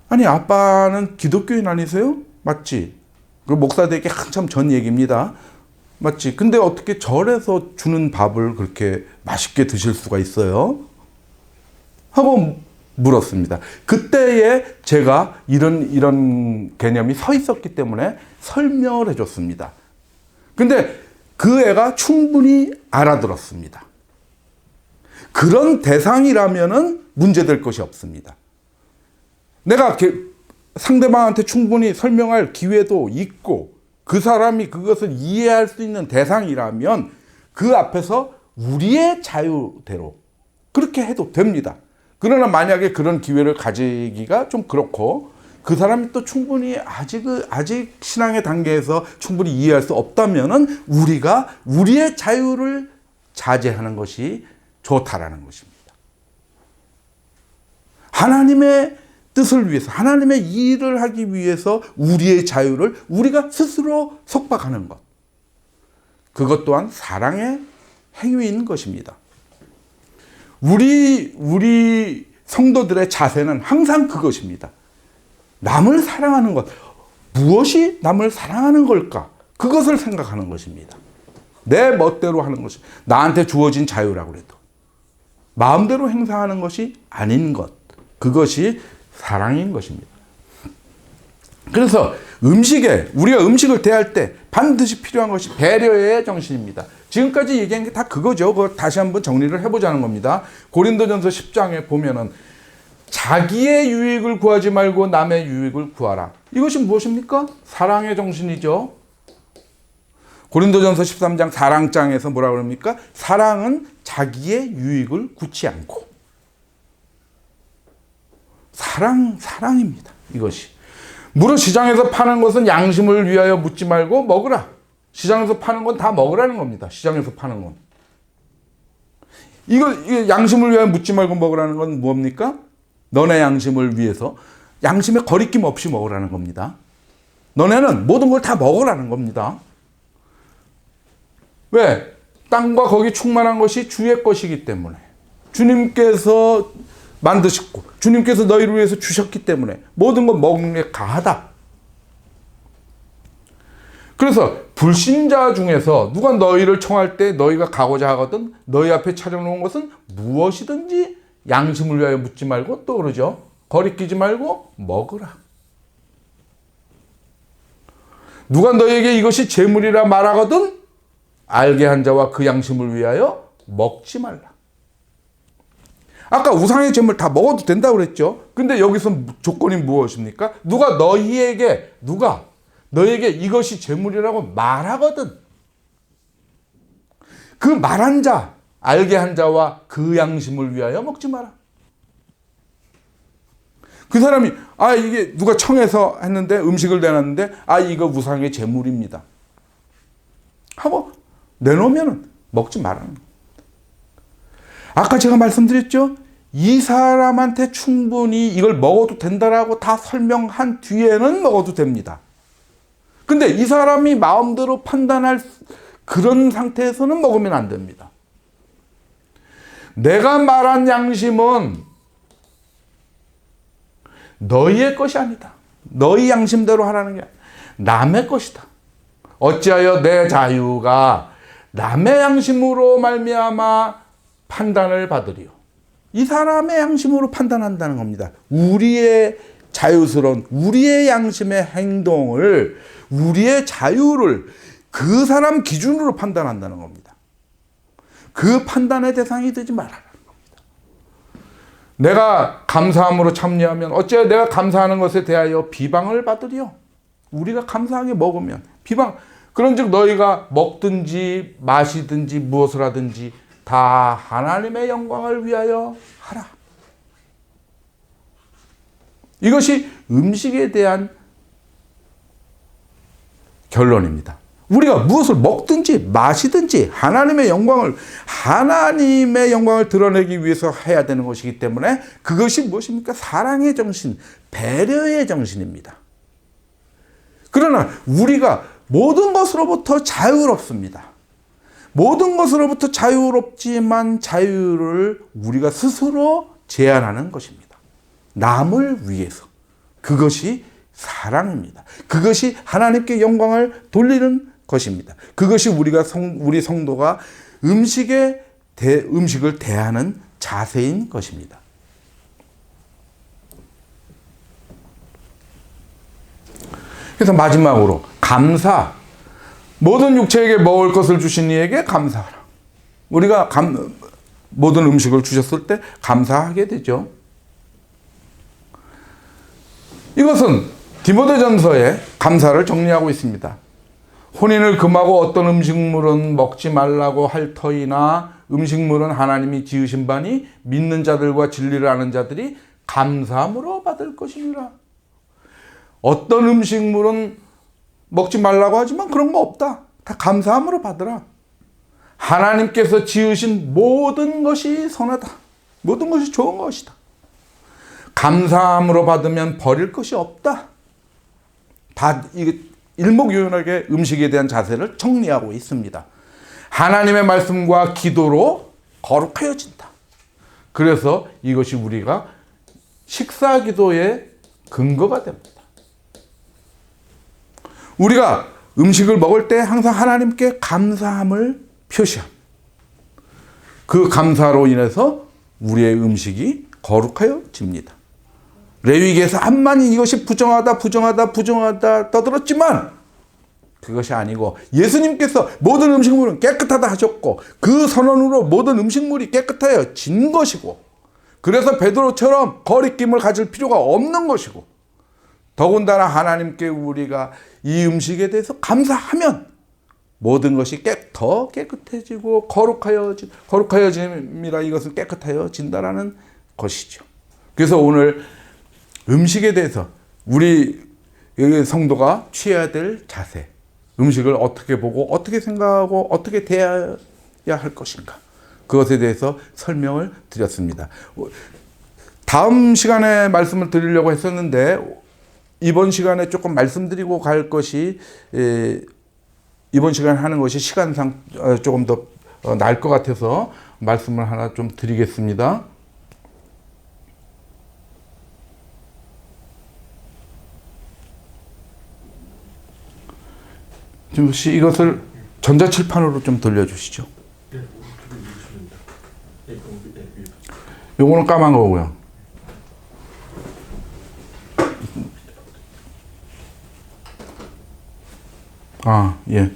아니 아빠는 기독교인 아니세요? 맞지? 그 목사들에게 한참 전 얘기입니다. 맞지? 근데 어떻게 절에서 주는 밥을 그렇게 맛있게 드실 수가 있어요? 하고 물었습니다. 그때에 제가 이런 개념이 서 있었기 때문에 설명을 해줬습니다. 근데 그 애가 충분히 알아들었습니다. 그런 대상이라면은 문제될 것이 없습니다. 내가 상대방한테 충분히 설명할 기회도 있고 그 사람이 그것을 이해할 수 있는 대상이라면 그 앞에서 우리의 자유대로 그렇게 해도 됩니다. 그러나 만약에 그런 기회를 가지기가 좀 그렇고 그 사람이 또 충분히 아직 신앙의 단계에서 충분히 이해할 수 없다면은 우리가 우리의 자유를 자제하는 것이 좋다라는 것입니다. 하나님의 뜻을 위해서 하나님의 일을 하기 위해서 우리의 자유를 우리가 스스로 속박하는 것. 그것 또한 사랑의 행위인 것입니다. 우리 성도들의 자세는 항상 그것입니다. 남을 사랑하는 것. 무엇이 남을 사랑하는 걸까? 그것을 생각하는 것입니다. 내 멋대로 하는 것이 나한테 주어진 자유라고 해도 마음대로 행사하는 것이 아닌 것. 그것이 사랑인 것입니다. 그래서 우리가 음식을 대할 때 반드시 필요한 것이 배려의 정신입니다. 지금까지 얘기한 게 다 그거죠. 그거 다시 한번 정리를 해보자는 겁니다. 고린도전서 10장에 보면은 자기의 유익을 구하지 말고 남의 유익을 구하라. 이것이 무엇입니까? 사랑의 정신이죠. 고린도전서 13장 사랑장에서 뭐라고 그럽니까? 사랑은 자기의 유익을 구치 않고. 사랑입니다. 이것이. 무릇 시장에서 파는 것은 양심을 위하여 묻지 말고 먹으라. 시장에서 파는 건 다 먹으라는 겁니다. 시장에서 파는 건. 이거 양심을 위하여 묻지 말고 먹으라는 건 뭡니까? 너네 양심을 위해서 양심에 거리낌 없이 먹으라는 겁니다. 너네는 모든 걸 다 먹으라는 겁니다. 왜? 땅과 거기 충만한 것이 주의 것이기 때문에. 주님께서 만드셨고 주님께서 너희를 위해서 주셨기 때문에 모든 것 먹는 게 가하다. 그래서 불신자 중에서 누가 너희를 청할 때 너희가 가고자 하거든 너희 앞에 차려놓은 것은 무엇이든지 양심을 위하여 묻지 말고 또 그러죠. 거리끼지 말고 먹으라. 누가 너희에게 이것이 재물이라 말하거든 알게 한 자와 그 양심을 위하여 먹지 말라. 아까 우상의 재물 다 먹어도 된다고 그랬죠. 근데 여기서 조건이 무엇입니까? 누가 너희에게 이것이 재물이라고 말하거든 그 말한 자 알게 한 자와 그 양심을 위하여 먹지 마라. 그 사람이 이게 누가 청해서 했는데 음식을 내놨는데 이거 우상의 재물입니다 하고 내놓으면 먹지 말라는 겁니다. 아까 제가 말씀드렸죠. 이 사람한테 충분히 이걸 먹어도 된다라고 다 설명한 뒤에는 먹어도 됩니다. 근데 이 사람이 마음대로 판단할 그런 상태에서는 먹으면 안 됩니다. 내가 말한 양심은 너희의 것이 아니다. 너희 양심대로 하라는 게 남의 것이다. 어찌하여 내 자유가 남의 양심으로 말미암아 판단을 받으리요. 이 사람의 양심으로 판단한다는 겁니다. 우리의 자유스러운 우리의 양심의 행동을 우리의 자유를 그 사람 기준으로 판단한다는 겁니다. 그 판단의 대상이 되지 말아라. 내가 감사함으로 참여하면 어찌하여 내가 감사하는 것에 대하여 비방을 받으리요. 우리가 감사하게 먹으면 비방 그런즉 너희가 먹든지 마시든지 무엇을 하든지 다 하나님의 영광을 위하여 하라. 이것이 음식에 대한 결론입니다. 우리가 무엇을 먹든지 마시든지 하나님의 영광을 드러내기 위해서 해야 되는 것이기 때문에 그것이 무엇입니까? 사랑의 정신, 배려의 정신입니다. 그러나 우리가 모든 것으로부터 자유롭습니다. 모든 것으로부터 자유롭지만 자유를 우리가 스스로 제한하는 것입니다. 남을 위해서. 그것이 사랑입니다. 그것이 하나님께 영광을 돌리는 것입니다. 그것이 우리 성도가 음식을 대하는 자세인 것입니다. 그래서 마지막으로 감사. 모든 육체에게 먹을 것을 주신 이에게 감사하라. 우리가 모든 음식을 주셨을 때 감사하게 되죠. 이것은 디모데전서에 감사를 정리하고 있습니다. 혼인을 금하고 어떤 음식물은 먹지 말라고 할 터이나 음식물은 하나님이 지으신 바니 믿는 자들과 진리를 아는 자들이 감사함으로 받을 것이니라. 어떤 음식물은 먹지 말라고 하지만 그런 거 없다. 다 감사함으로 받으라. 하나님께서 지으신 모든 것이 선하다. 모든 것이 좋은 것이다. 감사함으로 받으면 버릴 것이 없다. 다 일목요연하게 음식에 대한 자세를 정리하고 있습니다. 하나님의 말씀과 기도로 거룩하여진다. 그래서 이것이 우리가 식사 기도의 근거가 됩니다. 우리가 음식을 먹을 때 항상 하나님께 감사함을 표시합니다. 그 감사로 인해서 우리의 음식이 거룩하여집니다. 레위기에서 암만이 이것이 부정하다 떠들었지만 그것이 아니고 예수님께서 모든 음식물은 깨끗하다 하셨고 그 선언으로 모든 음식물이 깨끗하여진 것이고 그래서 베드로처럼 거리낌을 가질 필요가 없는 것이고 더군다나 하나님께 우리가 이 음식에 대해서 감사하면 모든 것이 더 깨끗해지고 거룩하여짐이라 이것은 깨끗하여진다라는 것이죠. 그래서 오늘 음식에 대해서 우리 성도가 취해야 될 자세, 음식을 어떻게 보고 어떻게 생각하고 어떻게 대해야 할 것인가, 그것에 대해서 설명을 드렸습니다. 다음 시간에 말씀을 드리려고 했었는데 이번 시간에 조금 말씀드리고 갈 것이 이번 시간에 하는 것이 시간상 조금 더 나을 것 같아서 말씀을 하나 좀 드리겠습니다. 지금 혹시 이것을 전자칠판으로 좀 돌려주시죠. 요거는 까만 거고요. 아, 예.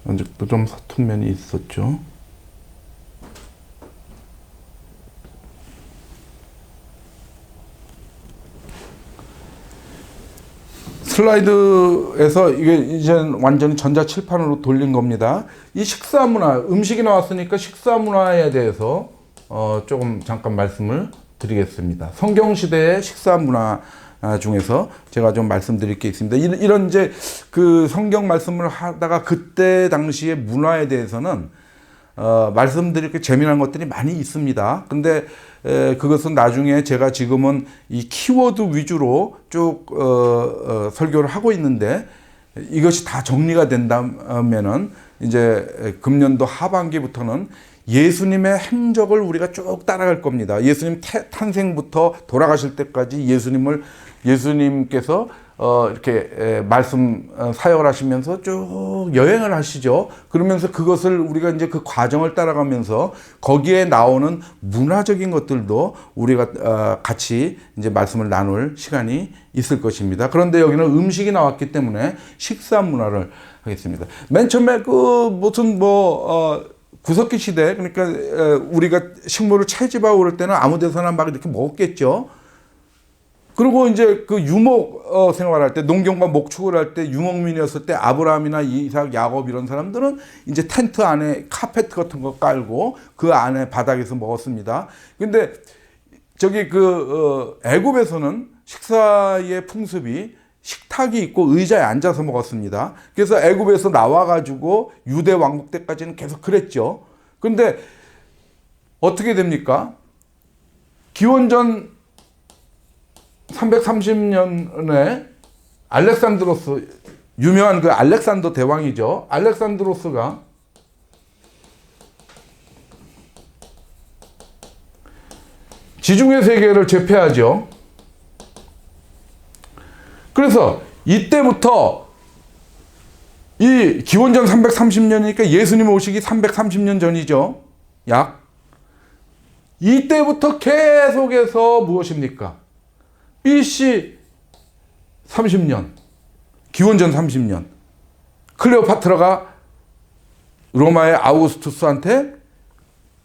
아직도 좀 서툰 면이 있었죠. 슬라이드에서 이게 이제 완전히 전자칠판으로 돌린 겁니다. 이 식사 문화, 음식이 나왔으니까 식사 문화에 대해서 조금 잠깐 말씀을 드리겠습니다. 성경 시대의 식사 문화 중에서 제가 좀 말씀드릴 게 있습니다. 이런 이제 그 성경 말씀을 하다가 그때 당시의 문화에 대해서는 말씀드릴 게 재미난 것들이 많이 있습니다. 근데 그것은 나중에 제가 지금은 이 키워드 위주로 쭉 설교를 하고 있는데 이것이 다 정리가 된다면은 이제 금년도 하반기부터는 예수님의 행적을 우리가 쭉 따라갈 겁니다. 예수님 탄생부터 돌아가실 때까지 예수님께서 이렇게 말씀 사역을 하시면서 쭉 여행을 하시죠. 그러면서 그것을 우리가 이제 그 과정을 따라가면서 거기에 나오는 문화적인 것들도 우리가 같이 이제 말씀을 나눌 시간이 있을 것입니다. 그런데 여기는 음식이 나왔기 때문에 식사 문화를 하겠습니다. 맨 처음에 그 무슨 구석기 시대, 그러니까 우리가 식물을 채집하고 그럴 때는 아무 데서나 막 이렇게 먹었겠죠. 그리고 이제 그 유목 생활할 때, 농경과 목축을 할 때, 유목민이었을 때 아브라함이나 이삭, 야곱 이런 사람들은 이제 텐트 안에 카페트 같은 거 깔고 그 안에 바닥에서 먹었습니다. 근데 저기 애굽에서는 식사의 풍습이 식탁이 있고 의자에 앉아서 먹었습니다. 그래서 애굽에서 나와가지고 유대 왕국 때까지는 계속 그랬죠. 근데 어떻게 됩니까? 기원전 330년에 알렉산드로스, 유명한 그 알렉산더 대왕이죠. 알렉산드로스가 지중해 세계를 제패하죠. 그래서 이때부터 이 기원전 330년이니까 예수님 오시기 330년 전이죠. 약. 이때부터 계속해서 무엇입니까? BC 30년, 기원전 30년, 클레오파트라가 로마의 아우구스투스한테,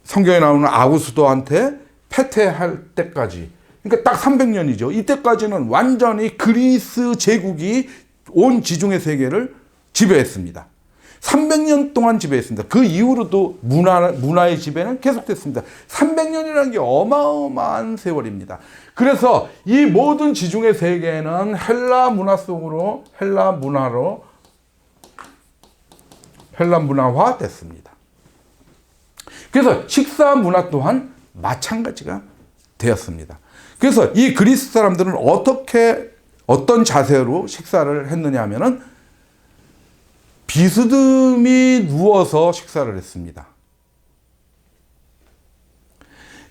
성경에 나오는 아구스도한테 패퇴할 때까지, 그러니까 딱 300년이죠. 이때까지는 완전히 그리스 제국이 온 지중해 세계를 지배했습니다. 300년 동안 지배했습니다. 그 이후로도 문화의 지배는 계속됐습니다. 300년이라는 게 어마어마한 세월입니다. 그래서 이 모든 지중해 세계는 헬라 문화 속으로, 헬라 문화화 됐습니다. 그래서 식사 문화 또한 마찬가지가 되었습니다. 그래서 이 그리스 사람들은 어떤 자세로 식사를 했느냐 하면은 비스듬히 누워서 식사를 했습니다.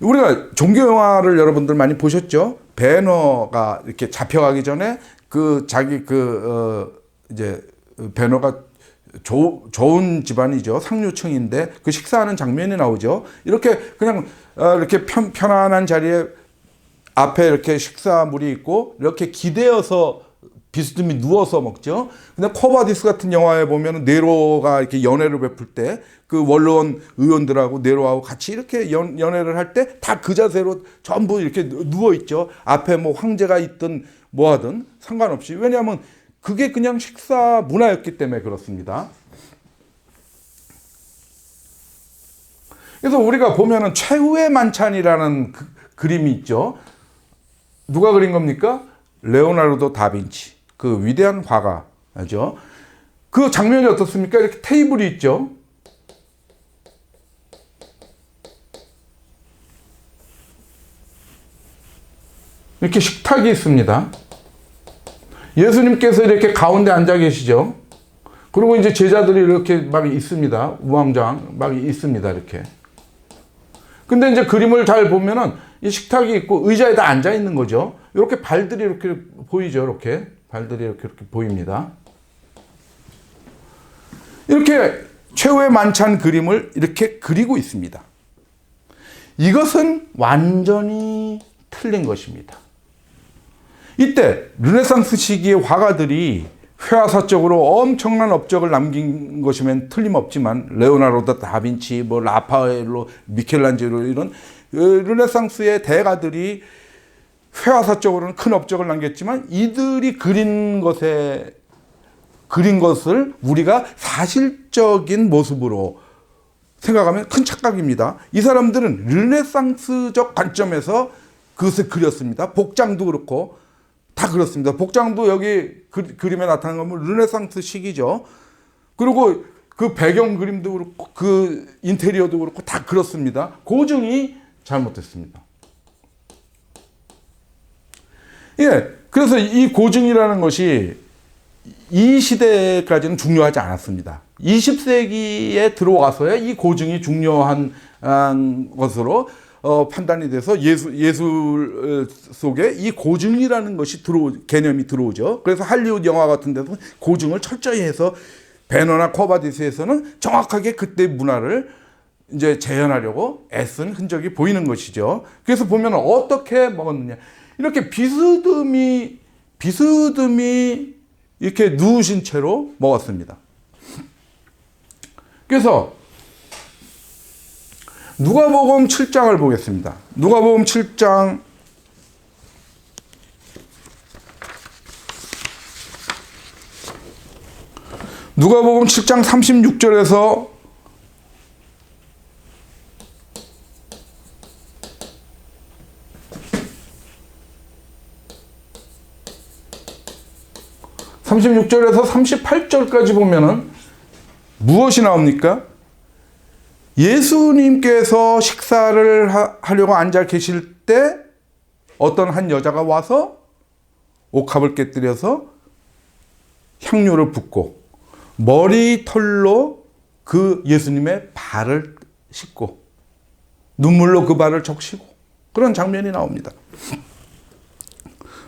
우리가 종교 영화를 여러분들 많이 보셨죠? 배너가 이렇게 잡혀가기 전에 이제 배너가 좋은 집안이죠. 상류층인데 그 식사하는 장면이 나오죠. 이렇게 그냥 이렇게 편안한 자리에 앞에 이렇게 식사물이 있고 이렇게 기대어서 비스듬히 누워서 먹죠. 근데 코바디스 같은 영화에 보면 네로가 이렇게 연회를 베풀 때 그 원로원 의원들하고 네로하고 같이 이렇게 연회를 할 때 다 그 자세로 전부 이렇게 누워 있죠. 앞에 뭐 황제가 있든 뭐 하든 상관없이. 왜냐하면 그게 그냥 식사 문화였기 때문에 그렇습니다. 그래서 우리가 보면은 최후의 만찬이라는 그림이 있죠. 누가 그린 겁니까? 레오나르도 다빈치. 그 위대한 화가죠. 그 장면이 어떻습니까? 이렇게 테이블이 있죠. 이렇게 식탁이 있습니다. 예수님께서 이렇게 가운데 앉아 계시죠. 그리고 이제 제자들이 이렇게 막 있습니다. 우왕좌왕 막 있습니다. 이렇게. 근데 이제 그림을 잘 보면은 이 식탁이 있고 의자에 다 앉아 있는 거죠. 이렇게 발들이 이렇게 보이죠. 이렇게. 발들이 이렇게 보입니다. 이렇게 최후의 만찬 그림을 이렇게 그리고 있습니다. 이것은 완전히 틀린 것입니다. 이때 르네상스 시기의 화가들이 회화사적으로 엄청난 업적을 남긴 것이면 틀림없지만 레오나르도 다빈치, 뭐 라파엘로, 미켈란젤로 이런 르네상스의 대가들이 회화사적으로는 큰 업적을 남겼지만 이들이 그린 것을 우리가 사실적인 모습으로 생각하면 큰 착각입니다. 이 사람들은 르네상스적 관점에서 그것을 그렸습니다. 복장도 그렇고 다 그렇습니다. 복장도 여기 그림에 나타난 거면 르네상스 시기죠. 그리고 그 배경 그림도 그렇고 그 인테리어도 그렇고 다 그렇습니다. 고증이 잘못됐습니다. 예, 그래서 이 고증이라는 것이 이 시대까지는 중요하지 않았습니다. 20세기에 들어와서야 이 고증이 중요한 것으로 판단이 돼서 예술 속에 이 고증이라는 것이 개념이 들어오죠. 그래서 할리우드 영화 같은 데서 고증을 철저히 해서 배너나 코바디스에서는 정확하게 그때 문화를 이제 재현하려고 애쓴 흔적이 보이는 것이죠. 그래서 보면 어떻게 먹었느냐. 이렇게 비스듬히 이렇게 누우신 채로 먹었습니다. 그래서 누가복음 7장을 보겠습니다. 누가복음 7장 36절에서 38절까지 보면은 무엇이 나옵니까? 예수님께서 식사를 하려고 앉아 계실 때 어떤 한 여자가 와서 옥합을 깨뜨려서 향유를 붓고 머리털로 그 예수님의 발을 씻고 눈물로 그 발을 적시고 그런 장면이 나옵니다.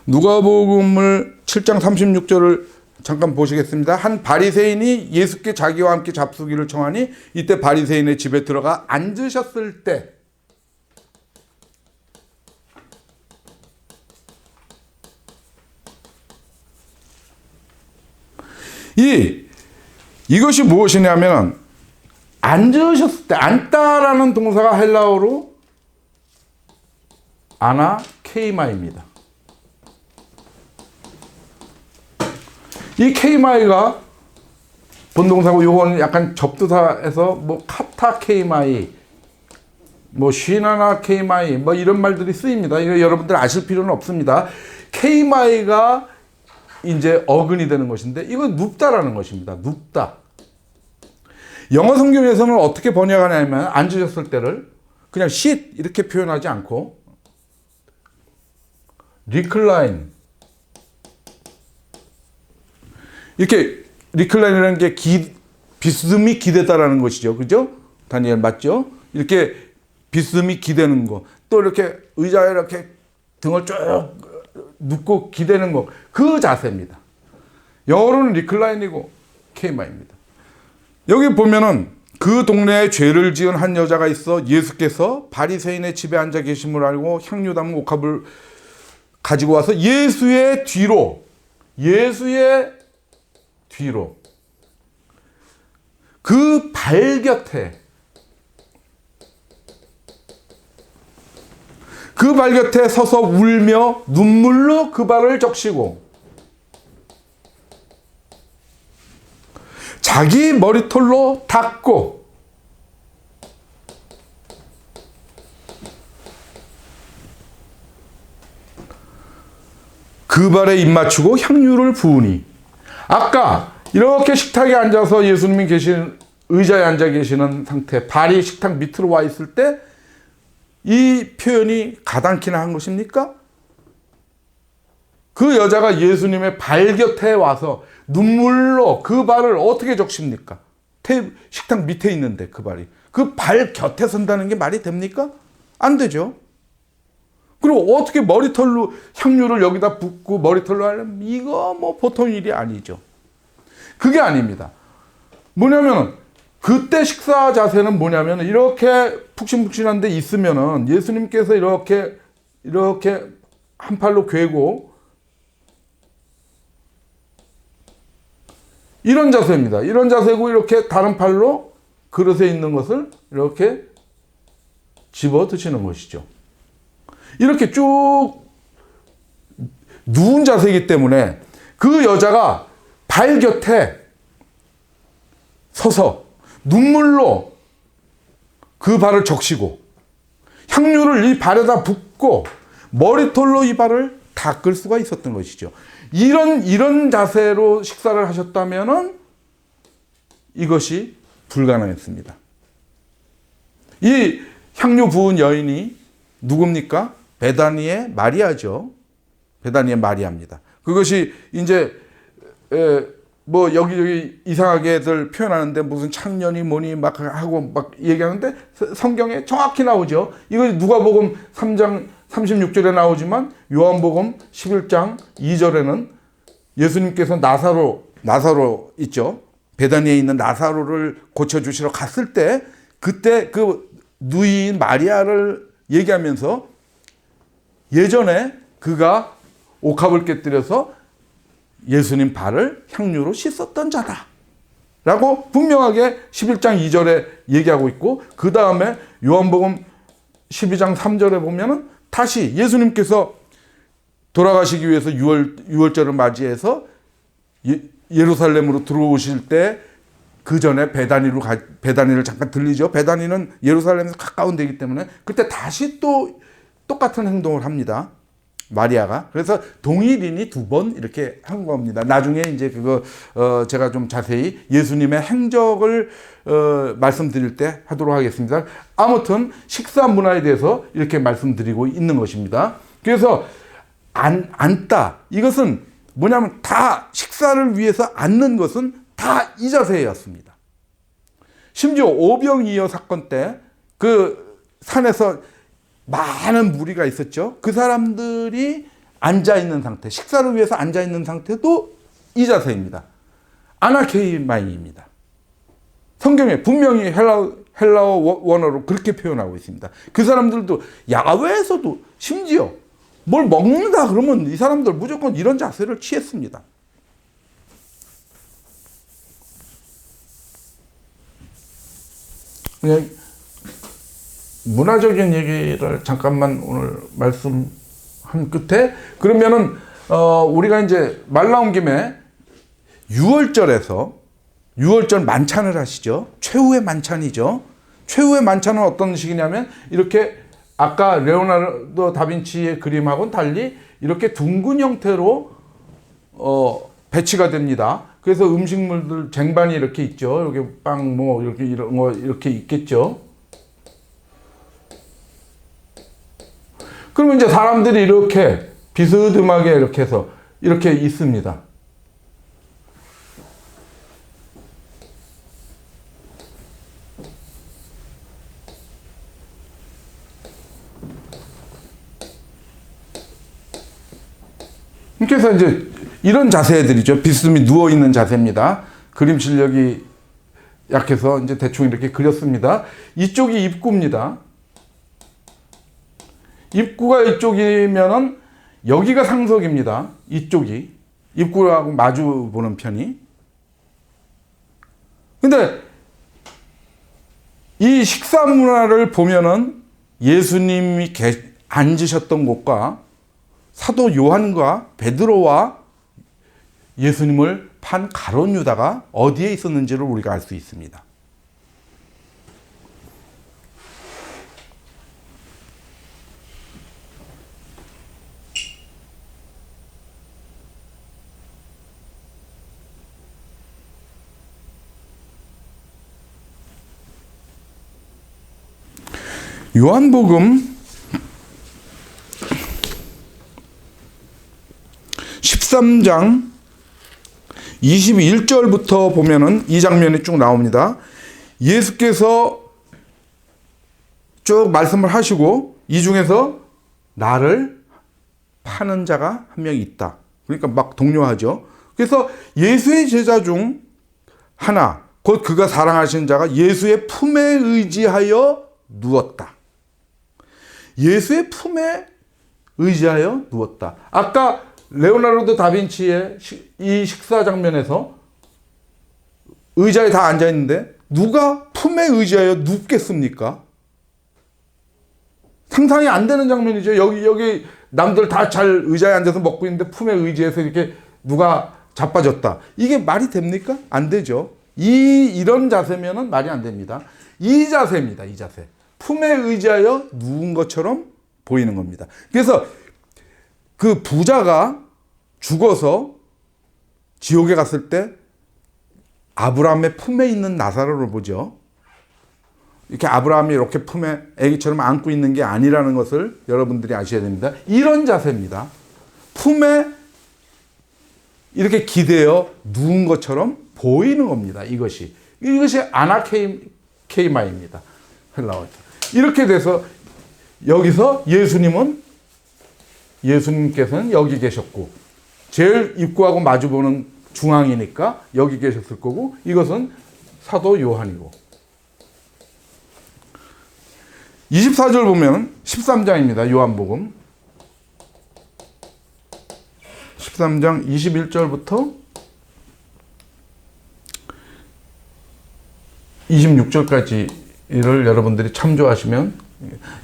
누가복음을 7장 36절을 잠깐 보시겠습니다. 한 바리새인이 예수께 자기와 함께 잡수기를 청하니 이때 바리새인의 집에 들어가 앉으셨을 때 이것이 무엇이냐면 앉으셨을 때 앉다라는 동사가 헬라어로 아나케이마입니다. 이 케이마이가 본동사고 요건 약간 접두사에서 뭐 카타 케이마이 뭐 쉬나나 케이마이 뭐 이런 말들이 쓰입니다. 이거 여러분들 아실 필요는 없습니다. 케이마이가 이제 어근이 되는 것인데 이건 눕다라는 것입니다. 눕다. 영어 성경에서는 어떻게 번역하냐면 앉으셨을 때를 그냥 sit 이렇게 표현하지 않고 recline 이렇게 리클라인이라는 게 비스듬히 기대다라는 것이죠. 그죠? 다니엘 맞죠? 이렇게 비스듬히 기대는 거. 또 이렇게 의자에 이렇게 등을 쭉 눕고 기대는 거. 그 자세입니다. 영어로는 리클라인이고 케이마입니다. 여기 보면은 그 동네에 죄를 지은 한 여자가 있어 예수께서 바리새인의 집에 앉아 계심을 알고 향유 담은 옥합을 가지고 와서 예수의 뒤로 그 발 곁에 서서 울며 눈물로 그 발을 적시고 자기 머리털로 닦고 그 발에 입 맞추고 향유를 부으니 아까 이렇게 식탁에 앉아서 예수님이 계신 의자에 앉아 계시는 상태, 발이 식탁 밑으로 와 있을 때 이 표현이 가당키나 한 것입니까? 그 여자가 예수님의 발 곁에 와서 눈물로 그 발을 어떻게 적십니까? 식탁 밑에 있는데 그 발이. 그 발 곁에 선다는 게 말이 됩니까? 안 되죠. 그리고 어떻게 머리털로 향유를 여기다 붓고 머리털로 하려면 이거 뭐 보통 일이 아니죠. 그게 아닙니다. 뭐냐면 그때 식사 자세는 뭐냐면 이렇게 푹신푹신한 데 있으면은 예수님께서 이렇게 한 팔로 괴고 이런 자세입니다. 이런 자세고 이렇게 다른 팔로 그릇에 있는 것을 이렇게 집어 드시는 것이죠. 이렇게 쭉 누운 자세이기 때문에 그 여자가 발 곁에 서서 눈물로 그 발을 적시고 향유를 이 발에다 붓고 머리털로 이 발을 닦을 수가 있었던 것이죠. 이런 자세로 식사를 하셨다면은 이것이 불가능했습니다. 이 향유 부은 여인이 누굽니까? 베다니의 마리아죠. 베다니의 마리아입니다. 그것이 이제 뭐 여기저기 이상하게들 표현하는데 무슨 창년이 뭐니 막 하고 막 얘기하는데 성경에 정확히 나오죠. 이거 누가복음 3장 36절에 나오지만 요한복음 11장 2절에는 예수님께서 나사로 있죠. 베다니에 있는 나사로를 고쳐주시러 갔을 때 그때 그 누이인 마리아를 얘기하면서 예전에 그가 옥합을 깨뜨려서 예수님 발을 향유로 씻었던 자다 라고 분명하게 11장 2절에 얘기하고 있고, 그 다음에 요한복음 12장 3절에 보면은 다시 예수님께서 돌아가시기 위해서 6월절을 맞이해서 예루살렘으로 들어오실 때 그 전에 베다니를 잠깐 들리죠. 베다니는 예루살렘에서 가까운 데이기 때문에 그때 다시 또 똑같은 행동을 합니다. 마리아가. 그래서 동일인이 2번 이렇게 한 겁니다. 나중에 이제 그거 제가 좀 자세히 예수님의 행적을 말씀드릴 때 하도록 하겠습니다. 아무튼 식사 문화에 대해서 이렇게 말씀드리고 있는 것입니다. 그래서 앉다, 이것은 뭐냐면 다 식사를 위해서 앉는 것은 다 이 자세였습니다. 심지어 오병이어 사건 때 그 산에서 많은 무리가 있었죠. 그 사람들이 앉아있는 상태, 식사를 위해서 앉아있는 상태도 이 자세입니다. 아나케이마이입니다. 성경에 분명히 헬라어 원어로 그렇게 표현하고 있습니다. 그 사람들도 야외에서도 심지어 뭘 먹는다 그러면 이 사람들 무조건 이런 자세를 취했습니다. 그냥 문화적인 얘기를 잠깐만 오늘 말씀한 끝에, 그러면은 우리가 이제 말 나온 김에 6월절에서 6월절 만찬을 하시죠. 최후의 만찬이죠. 최후의 만찬은 어떤 식이냐면 이렇게 아까 레오나르도 다빈치의 그림하고는 달리 이렇게 둥근 형태로 배치가 됩니다. 그래서 음식물들 쟁반이 이렇게 있죠. 여기 빵 뭐 이렇게 이런 거 이렇게 있겠죠. 그러면 이제 사람들이 이렇게 비스듬하게 이렇게 해서 이렇게 있습니다. 그래서 이제 이런 자세들이죠. 비스듬히 누워있는 자세입니다. 그림 실력이 약해서 이제 대충 이렇게 그렸습니다. 이쪽이 입구입니다. 입구가 이쪽이면은 여기가 상석입니다. 이쪽이. 입구하고 마주 보는 편이. 근데 이 식사 문화를 보면은 예수님이 앉으셨던 곳과 사도 요한과 베드로와 예수님을 판 가룟 유다가 어디에 있었는지를 우리가 알 수 있습니다. 요한복음 13장 21절부터 보면은 이 장면이 쭉 나옵니다. 예수께서 쭉 말씀을 하시고 이 중에서 나를 파는 자가 한 명 있다. 그러니까 막 독려하죠. 그래서 예수의 제자 중 하나, 곧 그가 사랑하시는 자가 예수의 품에 의지하여 누웠다. 예수의 품에 의지하여 누웠다. 아까 레오나르도 다빈치의 이 식사 장면에서 의자에 다 앉아 있는데 누가 품에 의지하여 눕겠습니까? 상상이 안 되는 장면이죠. 여기 남들 다 잘 의자에 앉아서 먹고 있는데 품에 의지해서 이렇게 누가 자빠졌다. 이게 말이 됩니까? 안 되죠. 이런 자세면은 말이 안 됩니다. 이 자세입니다. 이 자세. 품에 의지하여 누운 것처럼 보이는 겁니다. 그래서 그 부자가 죽어서 지옥에 갔을 때 아브라함의 품에 있는 나사로를 보죠. 이렇게 아브라함이 이렇게 품에 아기처럼 안고 있는 게 아니라는 것을 여러분들이 아셔야 됩니다. 이런 자세입니다. 품에 이렇게 기대어 누운 것처럼 보이는 겁니다. 이것이 아나케이마입니다. 헬라어죠. 이렇게 돼서 여기서 예수님께서는 여기 계셨고 제일 입구하고 마주보는 중앙이니까 여기 계셨을 거고 이것은 사도 요한이고 24절 보면 13장입니다. 요한복음 13장 21절부터 26절까지를 여러분들이 참조하시면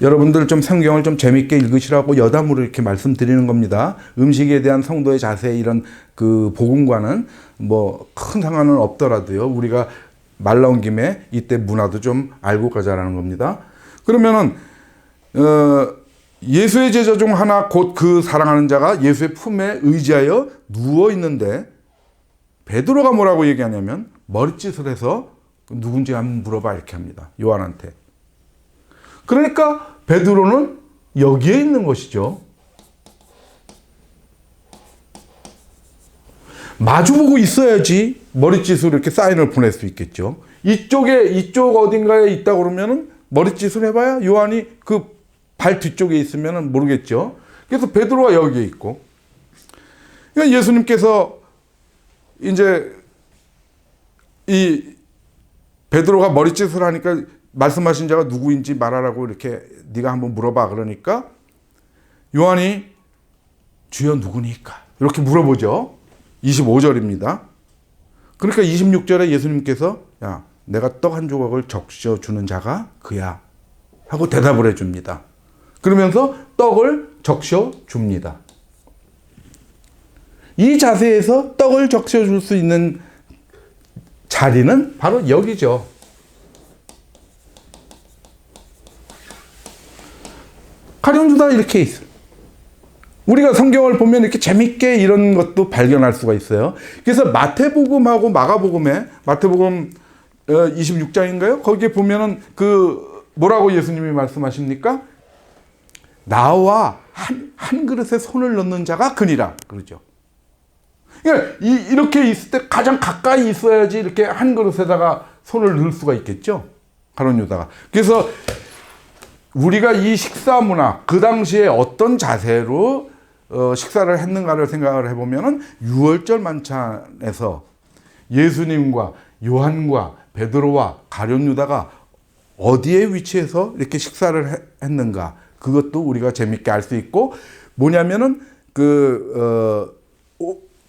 여러분들 좀 성경을 좀 재밌게 읽으시라고 여담으로 이렇게 말씀드리는 겁니다. 음식에 대한 성도의 자세 이런 그 복음과는 뭐 큰 상관은 없더라도요. 우리가 말 나온 김에 이때 문화도 좀 알고 가자라는 겁니다. 그러면은 예수의 제자 중 하나 곧 그 사랑하는 자가 예수의 품에 의지하여 누워 있는데 베드로가 뭐라고 얘기하냐면 머리짓을 해서 누군지 한번 물어봐 이렇게 합니다. 요한한테. 그러니까 베드로는 여기에 있는 것이죠. 마주보고 있어야지 머리짓으로 이렇게 사인을 보낼 수 있겠죠. 이쪽 어딘가에 있다 그러면은 머리짓을 해봐야 요한이 그 발 뒤쪽에 있으면은 모르겠죠. 그래서 베드로가 여기에 있고. 그러니까 예수님께서 이제 이 베드로가 머리짓을 하니까 말씀하신 자가 누구인지 말하라고 이렇게 네가 한번 물어봐 그러니까 요한이 주여 누구니까 이렇게 물어보죠. 25절입니다. 그러니까 26절에 예수님께서 야 내가 떡 한 조각을 적셔 주는 자가 그야 하고 대답을 해줍니다. 그러면서 떡을 적셔 줍니다. 이 자세에서 떡을 적셔 줄 수 있는 자리는 바로 여기죠. 가룟유다 이렇게 있어요. 우리가 성경을 보면 이렇게 재밌게 이런 것도 발견할 수가 있어요. 그래서 마태복음하고 마태복음 26장인가요? 거기에 보면은 그 뭐라고 예수님이 말씀하십니까? 나와 한 그릇에 손을 넣는 자가 그니라 그러죠. 그러니까 이렇게 있을 때 가장 가까이 있어야지 이렇게 한 그릇에다가 손을 넣을 수가 있겠죠. 가룟유다가. 그래서 우리가 이 식사 문화 그 당시에 어떤 자세로 식사를 했는가를 생각을 해보면은 유월절 만찬에서 예수님과 요한과 베드로와 가룟유다가 어디에 위치해서 이렇게 식사를 했는가 그것도 우리가 재밌게 알 수 있고 뭐냐면은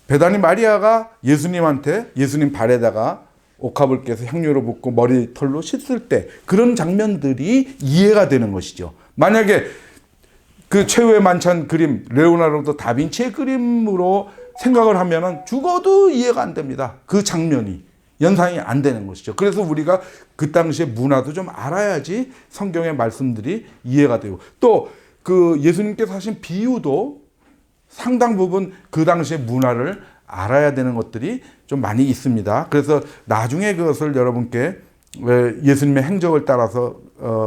베다니 마리아가 예수님 발에다가 옥합을 깨서 향유를 붓고 머리털로 씻을 때 그런 장면들이 이해가 되는 것이죠. 만약에 그 최후의 만찬 그림 레오나르도 다빈치의 그림으로 생각을 하면은 죽어도 이해가 안 됩니다. 그 장면이 연상이 안 되는 것이죠. 그래서 우리가 그 당시의 문화도 좀 알아야지 성경의 말씀들이 이해가 되고 또 그 예수님께서 하신 비유도 상당 부분 그 당시의 문화를 알아야 되는 것들이 좀 많이 있습니다. 그래서 나중에 그것을 여러분께 예수님의 행적을 따라서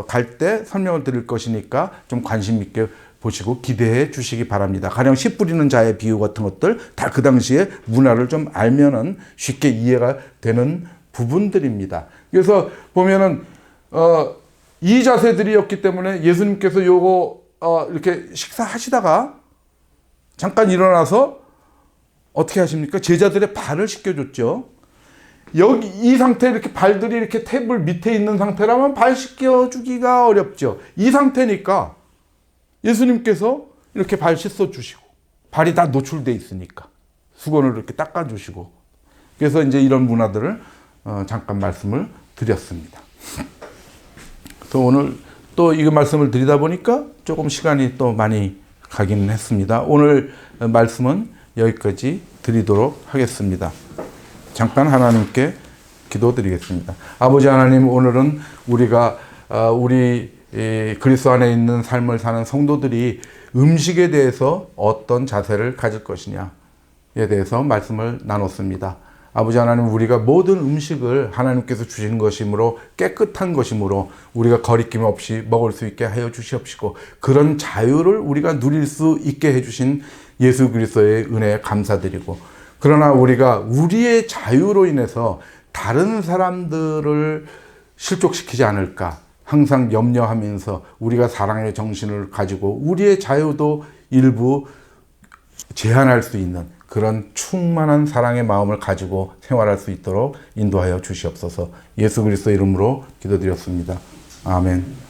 갈 때 설명을 드릴 것이니까 좀 관심 있게 보시고 기대해 주시기 바랍니다. 가령 씨 뿌리는 자의 비유 같은 것들 다 그 당시에 문화를 좀 알면은 쉽게 이해가 되는 부분들입니다. 그래서 보면은 이 자세들이었기 때문에 예수님께서 요거 이렇게 식사하시다가 잠깐 일어나서 어떻게 하십니까? 제자들의 발을 씻겨줬죠. 여기 이 상태 이렇게 발들이 이렇게 테이블 밑에 있는 상태라면 발 씻겨주기가 어렵죠. 이 상태니까 예수님께서 이렇게 발 씻어주시고 발이 다 노출돼 있으니까 수건을 이렇게 닦아주시고 그래서 이제 이런 문화들을 잠깐 말씀을 드렸습니다. 그래서 오늘 또 이 말씀을 드리다 보니까 조금 시간이 또 많이 가기는 했습니다. 오늘 말씀은 여기까지 드리도록 하겠습니다. 잠깐 하나님께 기도드리겠습니다. 아버지 하나님, 오늘은 우리가 우리 그리스도 안에 있는 삶을 사는 성도들이 음식에 대해서 어떤 자세를 가질 것이냐에 대해서 말씀을 나눴습니다. 아버지 하나님, 우리가 모든 음식을 하나님께서 주신 것이므로 깨끗한 것이므로 우리가 거리낌 없이 먹을 수 있게 하여 주시옵시고 그런 자유를 우리가 누릴 수 있게 해주신 예수 그리스도의 은혜에 감사드리고 그러나 우리가 우리의 자유로 인해서 다른 사람들을 실족시키지 않을까 항상 염려하면서 우리가 사랑의 정신을 가지고 우리의 자유도 일부 제한할 수 있는 그런 충만한 사랑의 마음을 가지고 생활할 수 있도록 인도하여 주시옵소서. 예수 그리스도 이름으로 기도드렸습니다. 아멘.